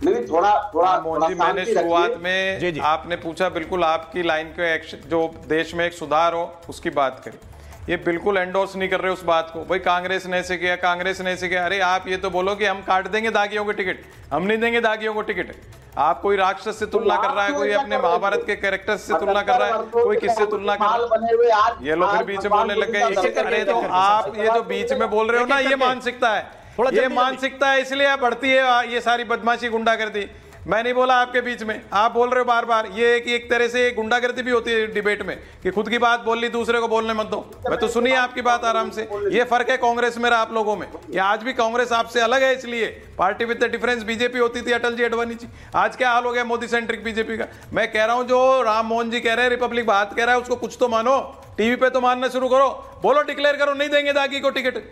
नहीं, थोड़ा मोहन जी, मैंने शुरुआत में आपने पूछा, बिल्कुल आपकी लाइन के एक्शन जो देश में एक सुधार हो उसकी बात करी, ये बिल्कुल एंडोर्स नहीं कर रहे उस बात को। भाई कांग्रेस ने ऐसे किया, कांग्रेस ने ऐसे किया। अरे आप ये तो बोलो कि हम काट देंगे दागियों को टिकट, हम नहीं देंगे दागियों को टिकट। आप कोई राक्षस से तुलना कर रहा है, कोई अपने महाभारत के कैरेक्टर से तुलना कर रहा है, कोई किससे तुलना कर रहा है। ये लोग फिर बीच में बोलने लग गए। अरे तो आप ये जो बीच में बोल रहे हो ना, ये मानसिकता है, ये मानसिकता है, इसलिए बढ़ती है ये सारी बदमाशी गुंडागर्दी। मैं नहीं बोला आपके बीच में, आप बोल रहे हो बार बार। ये एक तरह से गुंडागर्दी भी होती है डिबेट में कि खुद की बात बोल ली, दूसरे को बोलने मत दो। मैं तो सुनिए आपकी बात आराम से। ये फर्क है कांग्रेस में आप लोगों में। ये आज भी कांग्रेस आपसे अलग है, इसलिए party with the difference BJP होती थी अटल जी अडवाणी जी। आज क्या हाल हो गया मोदी सेंट्रिक बीजेपी का। मैं कह रहा हूं जो राम मोहन जी कह रहे हैं, रिपब्लिक बात कह रहा है, उसको कुछ तो मानो, टीवी पे तो मानना शुरू करो। बोलो, डिक्लेयर करो नहीं देंगे दागी को टिकट,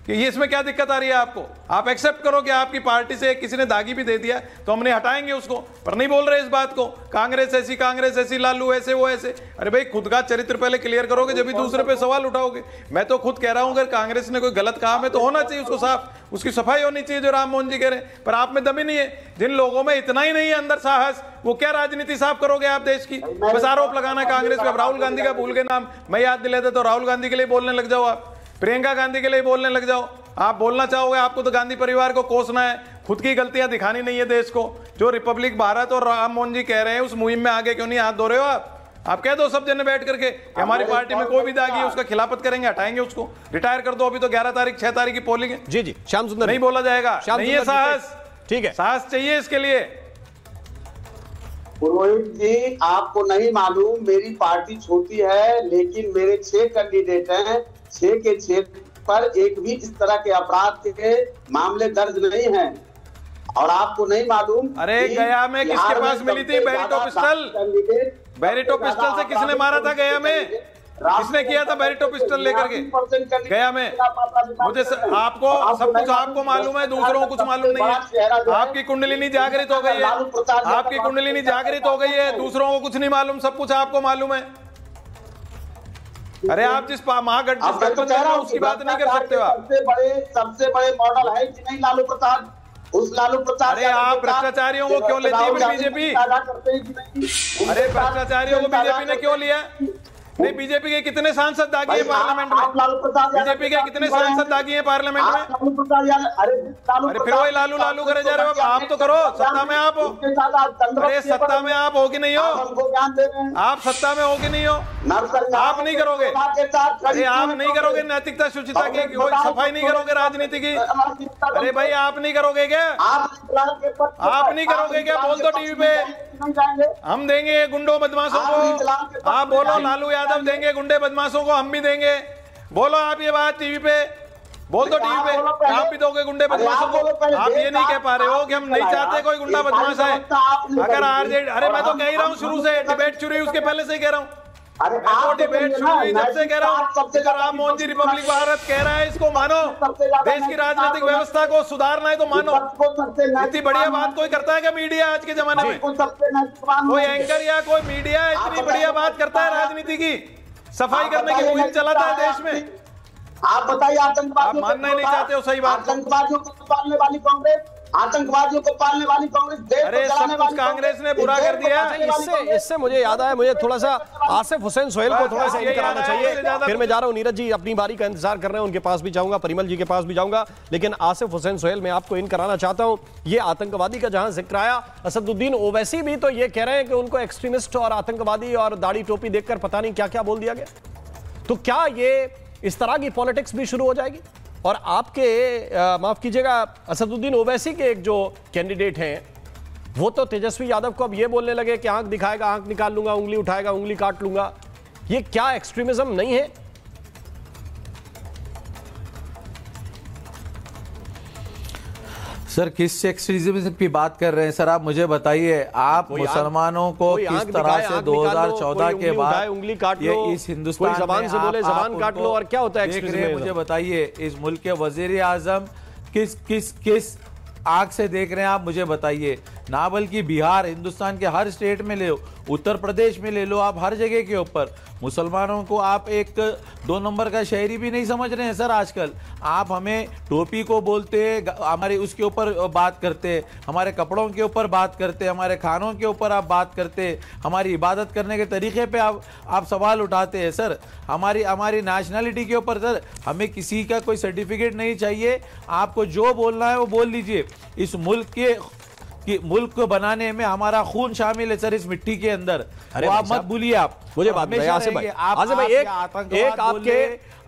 कि ये इसमें क्या दिक्कत आ रही है आपको। आप एक्सेप्ट करो कि आपकी पार्टी से किसी ने दागी भी दे दिया तो हमने हटाएंगे उसको, पर नहीं बोल रहे इस बात को। कांग्रेस ऐसी, लालू ऐसे, वो ऐसे। अरे भाई खुद का चरित्र पहले क्लियर करोगे जब भी दूसरे पे सवाल उठाओगे। मैं तो खुद कह रहा हूं अगर कांग्रेस ने कोई गलत काम है तो होना चाहिए उसको साफ, उसकी सफाई होनी चाहिए जो राम मोहन जी कह रहे हैं। पर आप में दम ही नहीं है। जिन लोगों में इतना ही नहीं है अंदर साहस, वो क्या राजनीति साफ करोगे आप देश की। बस आरोप लगाना कांग्रेस पे। अब राहुल गांधी का भूल के नाम मैं याद दिलाता तो राहुल गांधी के लिए बोलने लग जाओ आप, प्रियंका गांधी के लिए बोलने लग जाओ। आप बोलना चाहोगे, आपको तो गांधी परिवार को कोसना है, खुद की गलतियां दिखानी नहीं है देश को। जो रिपब्लिक भारत और राम मोहन जी कह रहे हैं उस मुहिम में आगे क्यों नहीं हाथ धो रहे हो आप कह दो सब जने बैठ करके कि हमारी पार्टी में कोई भी दागी है उसका खिलाफत करेंगे, हटाएंगे उसको, रिटायर कर दो। अभी तो 11 तारीख 6 तारीख की पोलिंग है। जी श्याम सुंदर नहीं बोला जाएगा, नहीं है साहस। ठीक है, साहस चाहिए इसके लिए। पुरोहित जी आपको नहीं मालूम, मेरी पार्टी छोटी है लेकिन मेरे 6 कैंडिडेट हैं, 6 के 6 पर एक भी इस तरह के अपराध के मामले दर्ज नहीं हैं। और आपको नहीं मालूम, अरे गया में किसके पास मिली थी बैरिटो पिस्टल? बैरिटो पिस्टल से किसने मारा था गया में? किसने किया था बैरिटो पिस्टल लेकर के गया में? मुझे आपको सब कुछ आपको मालूम है, दूसरों को कुछ मालूम नहीं है। आपकी कुंडलिनी जागृत हो गई है, आपकी कुंडलिनी जागृत हो गई है, दूसरों को कुछ नहीं मालूम, सब कुछ आपको मालूम है। अरे आप जिस महागठबंधन उसकी बात नहीं कर सकते हो आप। सबसे बड़े मॉडल है कि नहीं लालू प्रसाद, उस लालू प्रसाद। अरे आप भ्रष्टाचारियों को क्यों लेती है बीजेपी? अरे भ्रष्टाचारियों को बीजेपी ने क्यों लिया? नहीं, बीजेपी के कितने सांसद दागी है पार्लियामेंट में? बीजेपी के कितने सांसद दागी है पार्लियामेंट में? अरे फिर वही लालू लालू करे जा रहे हो। आप तो करो, सत्ता में आप हो। अरे सत्ता में आप हो कि नहीं हो? आप सत्ता में हो कि नहीं हो? आप नहीं करोगे। अरे आप नहीं करोगे नैतिकता शुचिता की, कोई सफाई नहीं करोगे राजनीति की। अरे भाई आप नहीं करोगे क्या? आप नहीं करोगे क्या? बोल दो टीवी पे, हम देंगे गुंडों बदमाशों को। आप बोलो लालू यादव देंगे गुंडे बदमाशों को, हम भी देंगे। बोलो आप ये बात टीवी पे, बोल दो टीवी पे, आप भी दोगे गुंडे बदमाशों को। आप ये नहीं कह पा रहे हो कि हम नहीं चाहते कोई गुंडा बदमाश है। अगर आरजेडी, अरे मैं तो कह ही रहा हूँ शुरू से, डिबेट शुरू हुई उसके पहले से ही कह रहा हूँ। मैं तो डिबेट शुरू हुई जब से कह रहा हूँ कि राम मोहन जी रिपब्लिक भारत कह रहा है, इसको मानो। देश की राजनीतिक व्यवस्था को सुधारना है तो मानो। इतनी बढ़िया बात कोई करता है क्या मीडिया आज के जमाने में? कोई एंकर या कोई मीडिया इतनी बढ़िया बात करता है राजनीति की, सफाई करने की मुहिम चलाता है देश में? आप बताइए, आतंकवादियों मानना ही नहीं चाहते हो सही बात। आतंकवादियों को पालने वाली कांग्रेस, आतंकवादियों को पालने वाली कांग्रेस, देश को जलाने वाली कांग्रेस ने बुरा कर दिया। इससे मुझे याद आया, मुझे थोड़ा सा आसिफ हुसैन सोहेल को थोड़ा सा इन कराना चाहिए। फिर मैं जा रहा हूं, नीरज जी अपनी बारी का इंतजार कर रहे हैं, उनके पास भी जाऊंगा, परिमल जी के पास भी जाऊंगा, लेकिन आसिफ हुसैन सोहेल मैं आपको इन कराना चाहता हूं। ये आतंकवादी का जहां जिक्र आया, असदुद्दीन ओवैसी भी तो ये कह रहे हैं कि उनको एक्सट्रीमिस्ट और आतंकवादी और दाढ़ी टोपी देखकर पता नहीं क्या क्या बोल दिया गया। तो क्या ये इस तरह की पॉलिटिक्स भी शुरू हो जाएगी? और आपके माफ कीजिएगा, असदुद्दीन ओवैसी के एक जो कैंडिडेट हैं वो तो तेजस्वी यादव को अब ये बोलने लगे कि आंख दिखाएगा आंख निकाल लूंगा, उंगली उठाएगा उंगली काट लूंगा। ये क्या एक्सट्रीमिज्म नहीं है? सर किस एक्सट्रीमिज्म की बात कर रहे हैं सर, आप मुझे बताइए। आप मुसलमानों को किस तरह से 2014 के बाद उंगली काट ये लो, इस हिंदुस्तान जबान से बोले जबान काट लो, और क्या होता है एक्सट्रीमिज्म? मुझे बताइए, इस मुल्क के वजीर आजम किस आंख से देख रहे हैं आप, मुझे बताइए। ना बल्कि बिहार, हिंदुस्तान के हर स्टेट में ले लो, उत्तर प्रदेश में ले लो, आप हर जगह के ऊपर मुसलमानों को आप एक 2 नंबर का शहरी भी नहीं समझ रहे हैं सर आजकल। आप हमें टोपी को बोलते, हमारे उसके ऊपर बात करते, हमारे कपड़ों के ऊपर बात करते, हमारे खानों के ऊपर आप बात करते, हमारी इबादत करने के तरीके पे आप सवाल उठाते हैं सर। हमारी नेशनलिटी के ऊपर सर हमें किसी का कोई सर्टिफिकेट नहीं चाहिए। आपको जो बोलना है वो बोल लीजिए। इस मुल्क को बनाने में हमारा खून शामिल है सर, इस मिट्टी के अंदर। अरे आप मत भूलिए। आप मुझे बात बताइए आसिफ भाई,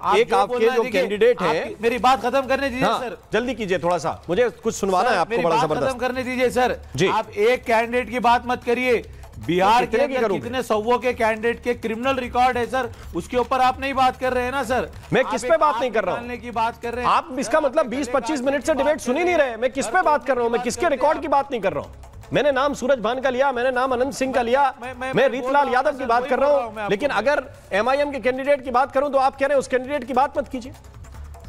एक आपके जो कैंडिडेट है, मेरी बात खत्म करने दीजिए सर, जल्दी कीजिए, थोड़ा सा मुझे कुछ सुनवाना है आपको, बड़ा जबरदस्त। खत्म करने दीजिए सर। आप एक कैंडिडेट की बात मत करिए। बिहार के अंदर कितने सौों के कैंडिडेट के क्रिमिनल रिकॉर्ड है सर, उसके ऊपर आप नहीं बात कर रहे हैं ना सर। मैं किस पे बात नहीं कर रहा हूं की बात कर रहे हैं आप। इसका मतलब 20-25 मिनट से डिबेट सुन ही नहीं रहे। मैं किस पे बात कर रहा हूं? मैं किसके रिकॉर्ड की बात नहीं कर रहा हूं। मैंने नाम सूरज भान का लिया, मैंने नाम अनंत सिंह का लिया, मैं रीतलाल यादव की बात कर रहा हूं। लेकिन अगर MIM के कैंडिडेट की बात करूं तो आप कह रहे हैं उस कैंडिडेट की बात मत कीजिए।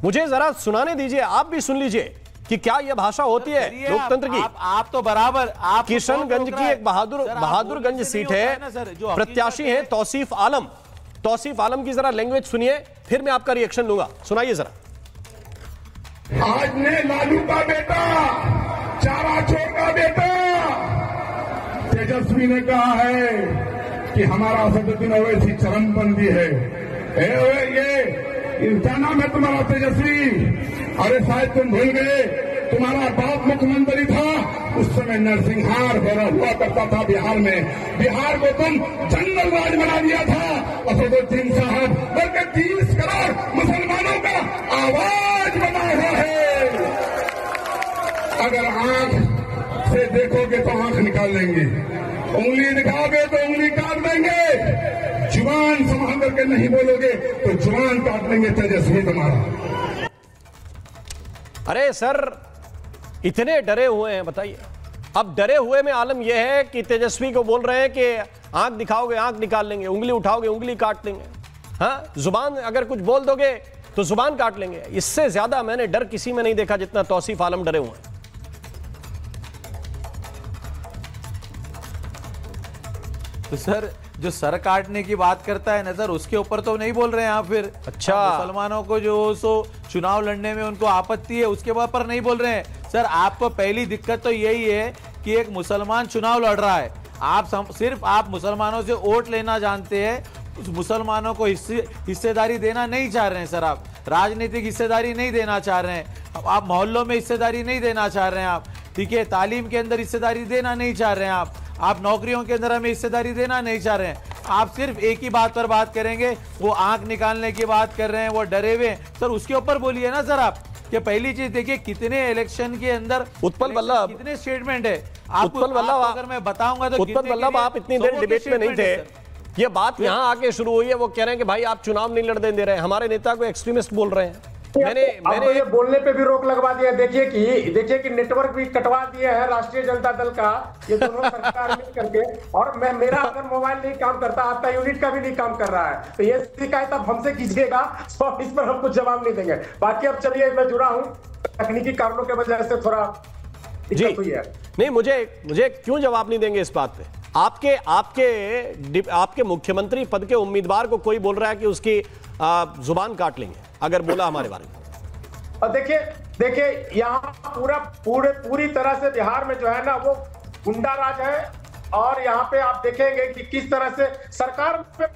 मुझे जरा सुनाने दीजिए, आप भी सुन लीजिए कि क्या यह भाषा होती है लोकतंत्र की। आप तो बराबर, आप किशनगंज की एक बहादुरगंज सीट है, प्रत्याशी है तौसीफ आलम। तौसीफ आलम की जरा लैंग्वेज सुनिए, फिर मैं आपका रिएक्शन लूंगा। सुनाइए जरा। आज ने लालू का बेटा, चारा चोर का बेटा तेजस्वी ने कहा है कि हमारा असदुद्दीन ओवैसी चरमपंथी है। ये क्या नाम है तुम्हारा तेजस्वी? अरे शायद तुम भूल गए, तुम्हारा बाप मुख्यमंत्री था, उस समय नरसिंहार हुआ करता था बिहार में। बिहार को तुम जंगल राज बना दिया था। असदुद्दीन साहब बल्कि 30 करोड़ मुसलमानों का आवाज बना हुआ है। अगर आंख से देखोगे तो आंख निकाल लेंगे, उंगली दिखाओगे तो उंगली काट देंगे, जुबान संभाल करके नहीं बोलोगे तो जुबान काट लेंगे तेजस्वी तुम्हारा। अरे सर इतने डरे हुए हैं, बताइए। अब डरे हुए में आलम यह है कि तेजस्वी को बोल रहे हैं कि आंख दिखाओगे आंख निकाल लेंगे, उंगली उठाओगे उंगली काट लेंगे। हाँ, जुबान अगर कुछ बोल दोगे तो जुबान काट लेंगे। इससे ज्यादा मैंने डर किसी में नहीं देखा जितना तौसीफ आलम डरे हुए हैं। तो सर जो सर काटने की बात करता है ना सर, उसके ऊपर तो नहीं बोल रहे हैं आप फिर। अच्छा, मुसलमानों को जो चुनाव लड़ने में उनको आपत्ति है उसके ऊपर नहीं बोल रहे हैं सर। आपको पहली दिक्कत तो यही है कि एक मुसलमान चुनाव लड़ रहा है, सिर्फ आप मुसलमानों से वोट लेना जानते हैं, उस मुसलमानों को हिस्सेदारी देना नहीं चाह रहे हैं सर। आप राजनीतिक हिस्सेदारी नहीं देना चाह रहे हैं, आप मोहल्लों में हिस्सेदारी नहीं देना चाह रहे हैं आप, ठीक है, तालीम के अंदर हिस्सेदारी देना नहीं चाह रहे हैं आप नौकरियों के अंदर हमें हिस्सेदारी देना नहीं चाह रहे हैं। आप सिर्फ एक ही बात पर बात करेंगे, वो आंख निकालने की बात कर रहे हैं, वो डरे हुए सर, उसके ऊपर बोलिए ना सर आप। कि पहली चीज देखिए कितने इलेक्शन के अंदर उत्पल बल्लभ कितने स्टेटमेंट है। उत्पल बल्लभ अगर मैं बताऊंगा तो उत्पल बल्लभ आप इतनी देर डिबेट में नहीं थे, ये बात यहाँ आके शुरू हुई है। वो कह रहे हैं कि भाई आप चुनाव नहीं लड़ने दे रहे हैं, हमारे नेता को एक्सट्रीमिस्ट बोल रहे हैं। मैंने ये बोलने पे भी रोक लगवा दिया। देखिए कि नेटवर्क भी कटवा दिए हैं राष्ट्रीय जनता दल का, ये दोनों सरकार मिल करके। और मेरा अगर मोबाइल नहीं काम करता, आपका यूनिट का भी नहीं काम कर रहा है, तो ये शिकायत आप हमसे कीजिएगा, तो इस पर हम कुछ जवाब नहीं देंगे। बाकी अब चलिए, मैं जुड़ा हूँ, तकनीकी कारणों की वजह से थोड़ा दिक्कत हुई है। नहीं, मुझे क्यों जवाब नहीं देंगे इस बात पे? आपके मुख्यमंत्री पद के उम्मीदवार को कोई बोल रहा है कि उसकी जुबान काट लेंगे अगर बोला हमारे बारे में। और देखिए देखिए यहाँ पूरी तरह से बिहार में जो है ना वो गुंडा राज है। और यहाँ पे आप देखेंगे कि किस तरह से सरकार में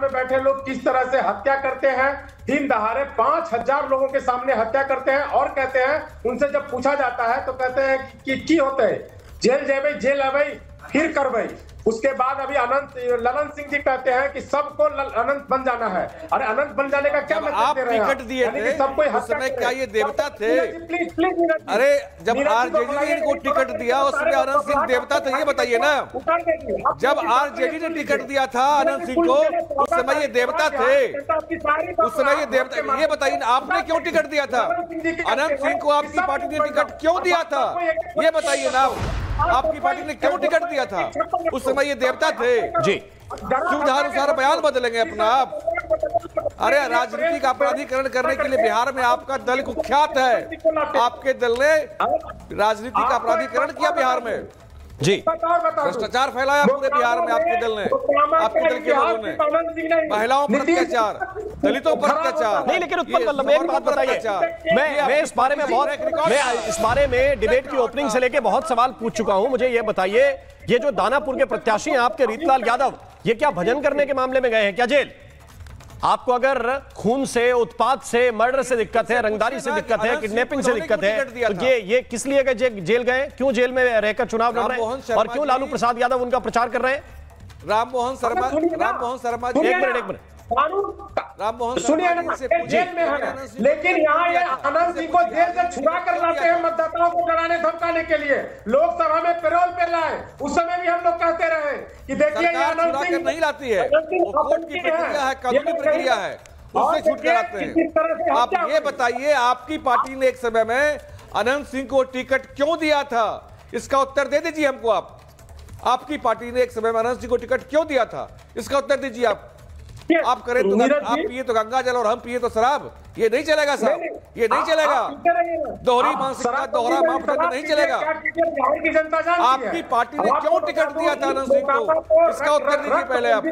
बैठे लोग किस तरह से हत्या करते हैं। दिन दहाड़े 5000 लोगों के सामने हत्या करते हैं और कहते हैं, उनसे जब पूछा जाता है तो कहते हैं कि की होते है, जेल जेबे, जेल अबे, फिर करबे। उसके बाद अभी ललन सिंह जी कहते हैं कि सबको अनंत बन जाना है। अरे अनंत बन जाने का क्या मतलब दे रहे हैं? टिकट दिए थे उस समय, क्या ये देवता थे? अरे जब आरजेडी ने इनको टिकट दिया उसमें अनंत सिंह देवता थे, ये बताइए ना। जब आरजेडी ने टिकट दिया था अनंत सिंह को उस समय ये देवता थे, उस समय ये देवता। ये बताइए ना, आपने क्यों टिकट दिया था अनंत सिंह को? आपकी पार्टी ने टिकट क्यों दिया था ये बताइए ना। आपकी पार्टी ने क्यों टिकट दिया था? उस समय ये देवता थे जी। सुविधानुसार बयान बदलेंगे अपना आप। अरे राजनीति का अपराधीकरण करने के लिए बिहार में आपका दल कुख्यात है। आपके दल ने राजनीति का अपराधीकरण किया बिहार में जी, भ्रष्टाचार फैलाया पूरे बिहार में आपके दल ने, आपके दल के लोगों ने। महिलाओं पर अत्याचार, दलितों पर अत्याचार। नहीं, लेकिन उत्पल वल्लभ एक बात बताइए, मैं इस बारे में डिबेट की ओपनिंग से लेके बहुत सवाल पूछ चुका हूं। मुझे ये बताइए, ये जो दानापुर के प्रत्याशी हैं आपके रीतलाल यादव, ये क्या भजन करने के मामले में गए हैं क्या जेल? आपको अगर खून से, उत्पात से, मर्डर से दिक्कत है, रंगदारी से दिक्कत है, किडनैपिंग से दिक्कत है, तो ये किस लिए जेल गए? क्यों जेल में रहकर चुनाव लड़ रहे हैं? और क्यों लालू प्रसाद यादव उनका प्रचार कर रहे हैं? राममोहन शर्मा एक मिनट सुनिए ना, जेल में है, लेकिन यहाँ ये आनंद सिंह को जेल से छुड़ा कर लाते हैं मतदाताओं को डराने धमकाने के लिए। लोकसभा में पैरोल पे लाए, उस समय भी हम लोग कहते रहे कि देखिए ये आनंद सिंह नहीं लाती है, कोर्ट की प्रक्रिया है, कानूनी प्रक्रिया है, उससे छूट कर लाते हैं। आप ये बताइए, आपकी पार्टी ने एक समय में अनंत सिंह को टिकट क्यों दिया था? इसका उत्तर दे दीजिए हमको आप। आपकी पार्टी ने एक समय में अनंत सिंह को टिकट क्यों दिया था? इसका उत्तर दीजिए आप। आप करें तो आप पिए तो गंगा जल और हम पिए तो शराब, ये नहीं चलेगा साहब, ये नहीं चलेगा। दोहरी मानसिकता, दोहरा मापदंड नहीं चलेगा। आपकी पार्टी ने क्यों टिकट दिया था अनंत सिंह को? इसका उत्तर दीजिए पहले आप।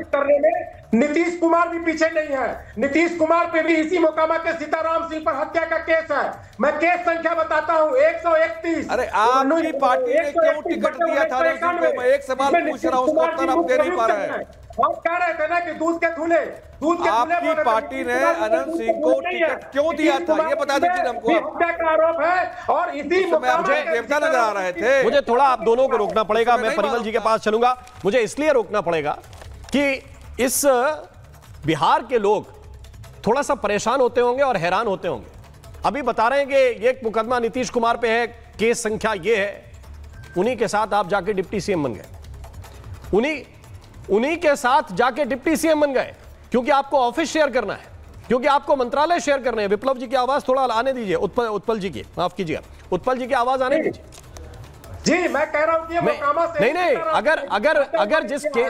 नीतीश कुमार भी पीछे नहीं है। नीतीश कुमार पे भी इसी मोकामा के सीताराम सिंह पर हत्या का केस है। मैं केस संख्या बताता हूँ, 131। अरे आपकी पार्टी ने क्यों टिकट दिया था अनंत सिंह को? मैं एक सवाल पूछ रहा हूँ, उसका उत्तर आप दे नहीं पा रहे हैं। हम कह रहे थे ना कि दूध के धुले आपकी पार्टी ने अनंत सिंह को टिकट क्यों दिया था ये बता दीजिए हमको। हत्या का आरोप है और इसी मुझे देवता नजर आ रहे थे। मुझे थोड़ा आप दोनों को रोकना पड़ेगा, मैं परिमल जी के पास चलूंगा। मुझे इसलिए रोकना पड़ेगा कि इस बिहार के लोग थोड़ा सा परेशान होते होंगे और हैरान होते होंगे। अभी बता रहे हैं कि एक मुकदमा नीतीश कुमार पे है, केस संख्या ये है, उन्हीं के साथ आप जाके डिप्टी सीएम बन गए। उन्हीं के साथ जाके डिप्टी सीएम बन गए क्योंकि आपको ऑफिस शेयर करना है, क्योंकि आपको मंत्रालय शेयर करने हैं। विप्लव जी की आवाज थोड़ा आने दीजिए, उत्पल जी की, माफ कीजिएगा, उत्पल जी की आवाज आने दीजिए। जी मैं कह रहा हूं कि नहीं, अगर जिसके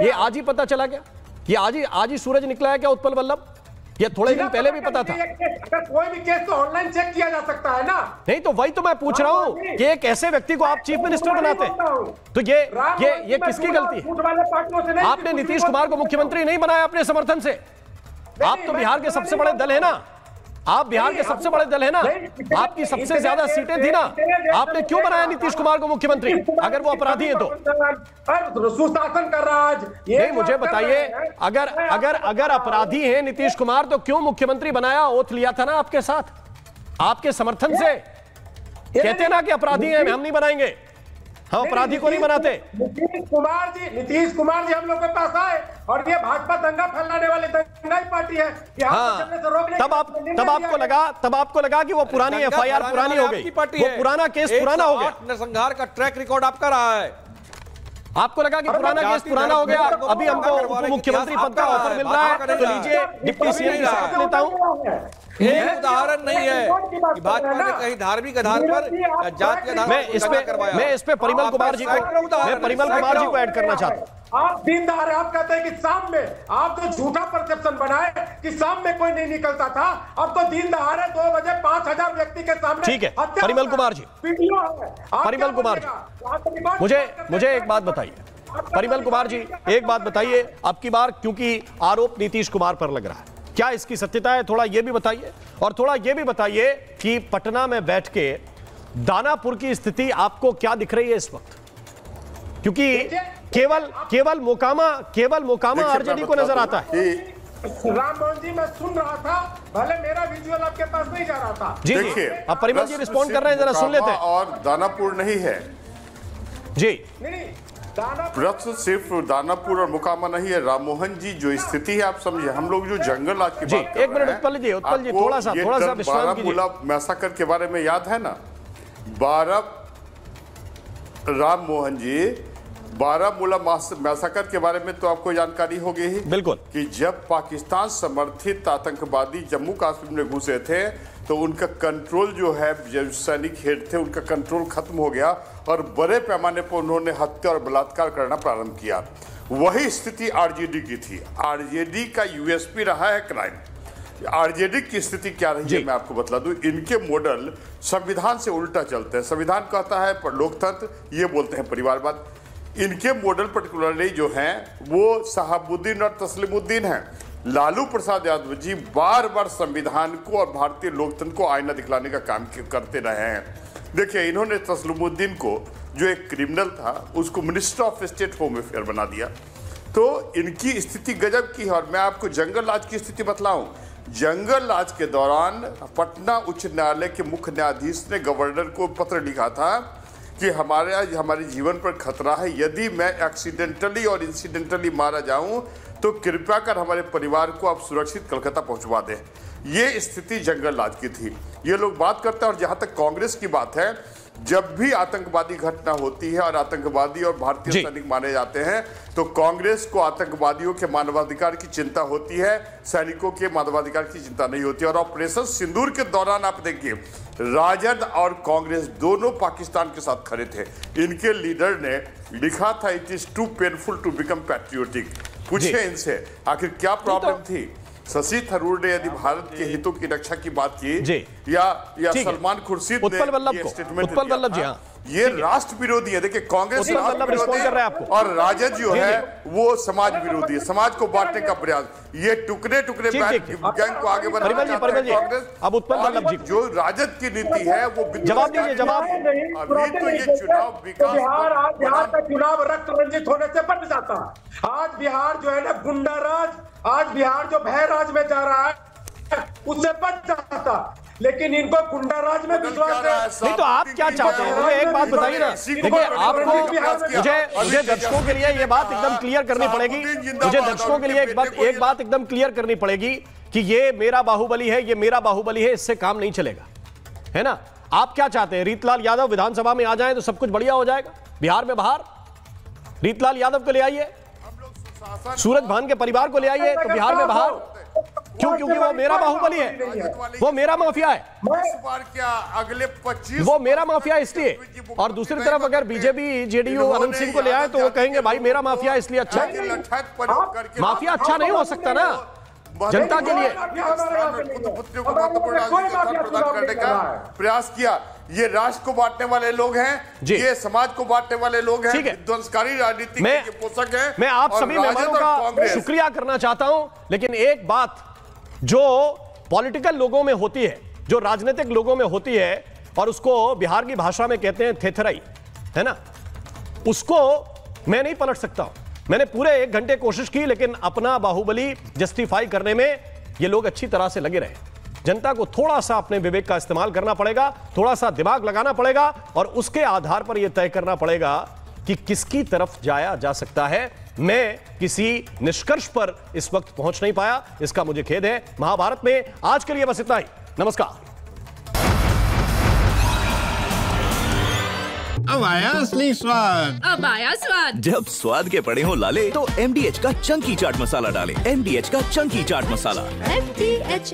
ये आज ही पता चला क्या, ये आज ही सूरज निकला है क्या उत्पल वल्लभ? ये थोड़े दिन पहले भी पता था। अगर कोई भी केस तो ऑनलाइन चेक किया जा सकता है ना। नहीं तो वही तो मैं पूछ रहा हूं कि एक ऐसे व्यक्ति को आप चीफ मिनिस्टर बनाते हैं तो ये किसकी गलती है? आपने नीतीश कुमार को मुख्यमंत्री नहीं बनाया अपने समर्थन से। आप तो बिहार के सबसे बड़े दल है ना, आप बिहार के सबसे बड़े दल है ना, आपकी सबसे ज्यादा सीटें थी ना, आपने क्यों बनाया नीतीश कुमार को मुख्यमंत्री अगर वो अपराधी है तो? सुशासन का राज नहीं, मुझे बताइए, अगर अपराधी है नीतीश कुमार तो क्यों मुख्यमंत्री बनाया? ओथ लिया था ना आपके साथ, आपके समर्थन से। कहते ना कि अपराधी हैं, हम नहीं बनाएंगे, हम अपराधी को नहीं बनाते। नीतीश कुमार जी हम लोग के पास आए और ये भाजपा दंगा फैलाने वाली दंगाई पार्टी है। हाँ, तब आपको लगा कि वो पुरानी एफआईआर पुरानी हो गई, वो पुराना केस पुराना हो गया। नरसंहार का ट्रैक रिकॉर्ड आपका रहा है। आपको लगा कि पुराना केस पुराना हो गया, अभी हमको उप मुख्यमंत्री पद का ऑफर मिल रहा है तो लीजिए डिप्टी सीएम की शपथ लेता हूं। एक उदाहरण नहीं है कि भाजपा ने कहीं धार्मिक आधार पर, जाति आधार पर मैं इस पे परिमल कुमार जी को ऐड करना चाहता हूं। आप दीनदार है, आप कहते हैं कि शाम में आप तो झूठा परसेप्शन बनाए कि शाम में कोई नहीं निकलता था, अब तो दिन दहाड़े 2 बजे 5000 व्यक्ति के सामने। ठीक है परिमल कुमार जी, परिमल कुमार जी, मुझे एक बात बताइए, परिमल कुमार जी एक बात बताइए, अब की बार क्योंकि आरोप नीतीश कुमार पर लग रहा है, क्या इसकी सत्यता है, थोड़ा ये भी बताइए। और थोड़ा ये भी बताइए कि पटना में बैठ के दानापुर की स्थिति आपको क्या दिख रही है इस वक्त, क्योंकि केवल मोकामा आरजेडी को नजर आता है। राम मोहन जी, मैं सुन रहा था, भले मेरा विजुअल आपके पास नहीं जा रहा था। जी देखिए, अब परिमल जी रिस्पॉन्ड कर रहे हैं, जरा सुन लेते हैं। और दानापुर नहीं है जी, नहीं, प्रश्न सिर्फ दानापुर और मोकामा नहीं है। राम मोहन जी, जो स्थिति है आप समझिए, हम लोग जो जंगल आज की बात कर एक मिनट उत्पल जी थोड़ा सा विश्राम कीजिए। बारामूला मैसाकर के बारे में याद है ना, राम मोहन जी, बारामूला मैसाकर के बारे में तो आपको जानकारी होगी ही, बिल्कुल, कि जब पाकिस्तान समर्थित आतंकवादी जम्मू कश्मीर में घुसे थे तो उनका कंट्रोल जो है, जो सैनिक हेड थे उनका कंट्रोल खत्म हो गया और बड़े पैमाने पर उन्होंने हत्या और बलात्कार करना प्रारंभ किया। वही स्थिति आरजेडी की थी। आरजेडी का यूएसपी रहा है क्राइम। आरजेडी की स्थिति क्या रही है मैं आपको बतला दूं। इनके मॉडल संविधान से उल्टा चलते हैं। संविधान कहता है पर लोकतंत्र, ये बोलते हैं परिवारवाद। इनके मॉडल पर्टिकुलरली जो हैं वो शहाबुद्दीन और तस्लीमुद्दीन हैं। लालू प्रसाद यादव जी बार बार संविधान को और भारतीय लोकतंत्र को आईना दिखलाने का काम करते रहे हैं। देखिए, इन्होंने तस्लीमुद्दीन को, जो एक क्रिमिनल था, उसको minister of state home affair बना दिया। तो इनकी स्थिति गजब की है। और मैं आपको जंगल राज की स्थिति बतलाऊं। जंगल राज के दौरान पटना उच्च न्यायालय के मुख्य न्यायाधीश ने गवर्नर को पत्र लिखा था कि हमारे जीवन पर खतरा है, यदि मैं एक्सीडेंटली और इंसिडेंटली मारा जाऊं तो कृपया कर हमारे परिवार को आप सुरक्षित कलकत्ता पहुंचवा दें। ये स्थिति जंगल राज की थी। ये लोग बात करते हैं। और जहां तक कांग्रेस की बात है, जब भी आतंकवादी घटना होती है और आतंकवादी और भारतीय सैनिक मारे जाते हैं तो कांग्रेस को आतंकवादियों के मानवाधिकार की चिंता होती है, सैनिकों के मानवाधिकार की चिंता नहीं होती। और ऑपरेशन सिंदूर के दौरान आप देखिए, राजद और कांग्रेस दोनों पाकिस्तान के साथ खड़े थे। इनके लीडर ने लिखा था, it is too painful to become patriotic. पूछिए इनसे आखिर क्या प्रॉब्लम थी। शशि थरूर ने यदि भारत के हितों की रक्षा की बात की, या सलमान खुर्शीद ने उत्पल वल्लभ जी, ये राष्ट्र विरोधी है। देखिए, कांग्रेस राष्ट्र विरोधी है और राजद जो है वो समाज विरोधी है, समाज को बांटने का प्रयास। ये टुकड़े टुकड़े गैंग को आगे बढ़ाना चाहता है कांग्रेस। अब उत्पल वल्लभ जी, जो राजद की नीति है वो जवाब दीजिए। जवाब अभी तो ये चुनाव विकास, बिहार का चुनाव रक्त रंजित होने से बच जाता। आज बिहार जो है ना गुंडा राज, आज बिहार जो भय राज में जा रहा है उससे बच जाता, लेकिन इनको गुंडा राज में विश्वास है। नहीं तो आप क्या चाहते हैं, मुझे एक बात बताइए ना। देखिए, आपको मुझे दर्शकों के लिए ये बात एकदम क्लियर करनी पड़ेगी। मुझे दर्शकों के लिए एक बात एकदम क्लियर करनी पड़ेगी कि ये मेरा बाहुबली है, ये मेरा बाहुबली है, इससे काम नहीं चलेगा, है ना। आप क्या चाहते हैं, रीतलाल यादव विधानसभा में आ जाए तो सब कुछ बढ़िया हो जाएगा? बिहार में बाहर रीतलाल यादव को ले आइए, सूरज भान के परिवार को ले आइए, तो बिहार में बाहर क्यों? क्योंकि वो मेरा बाहुबली है, वो मेरा माफिया है, अगले 25 वो मेरा माफिया इसलिए। और दूसरी तरफ अगर बीजेपी जेडीयू अनंत सिंह को ले आए तो वो कहेंगे भाई मेरा माफिया इसलिए अच्छा है। माफिया अच्छा नहीं हो सकता ना जनता के लिए। प्रदान करने का प्रयास किया। ये राष्ट्र को बांटने वाले लोग हैं, ये समाज को बांटने वाले लोग हैं, विध्वंसकारी राजनीति के पोषक हैं। मैं आप सभी मेहमानों का शुक्रिया करना चाहता हूं, लेकिन एक बात जो पॉलिटिकल लोगों में होती है, जो राजनीतिक लोगों में होती है, और उसको बिहार की भाषा में कहते हैं थेथराई, है ना, उसको मैं नहीं पलट सकता हूं। मैंने पूरे 1 घंटे कोशिश की, लेकिन अपना बाहुबली जस्टिफाई करने में ये लोग अच्छी तरह से लगे रहे। जनता को थोड़ा सा अपने विवेक का इस्तेमाल करना पड़ेगा, थोड़ा सा दिमाग लगाना पड़ेगा, और उसके आधार पर यह तय करना पड़ेगा कि किसकी तरफ जाया जा सकता है। मैं किसी निष्कर्ष पर इस वक्त पहुंच नहीं पाया, इसका मुझे खेद है। महाभारत में आज के लिए बस इतना ही। नमस्कार। अब आया असली स्वाद, अब आया स्वाद। जब स्वाद के पड़े हो लाले तो MDH का चंकी चाट मसाला डालें। MDH का चंकी चाट मसाला। MDH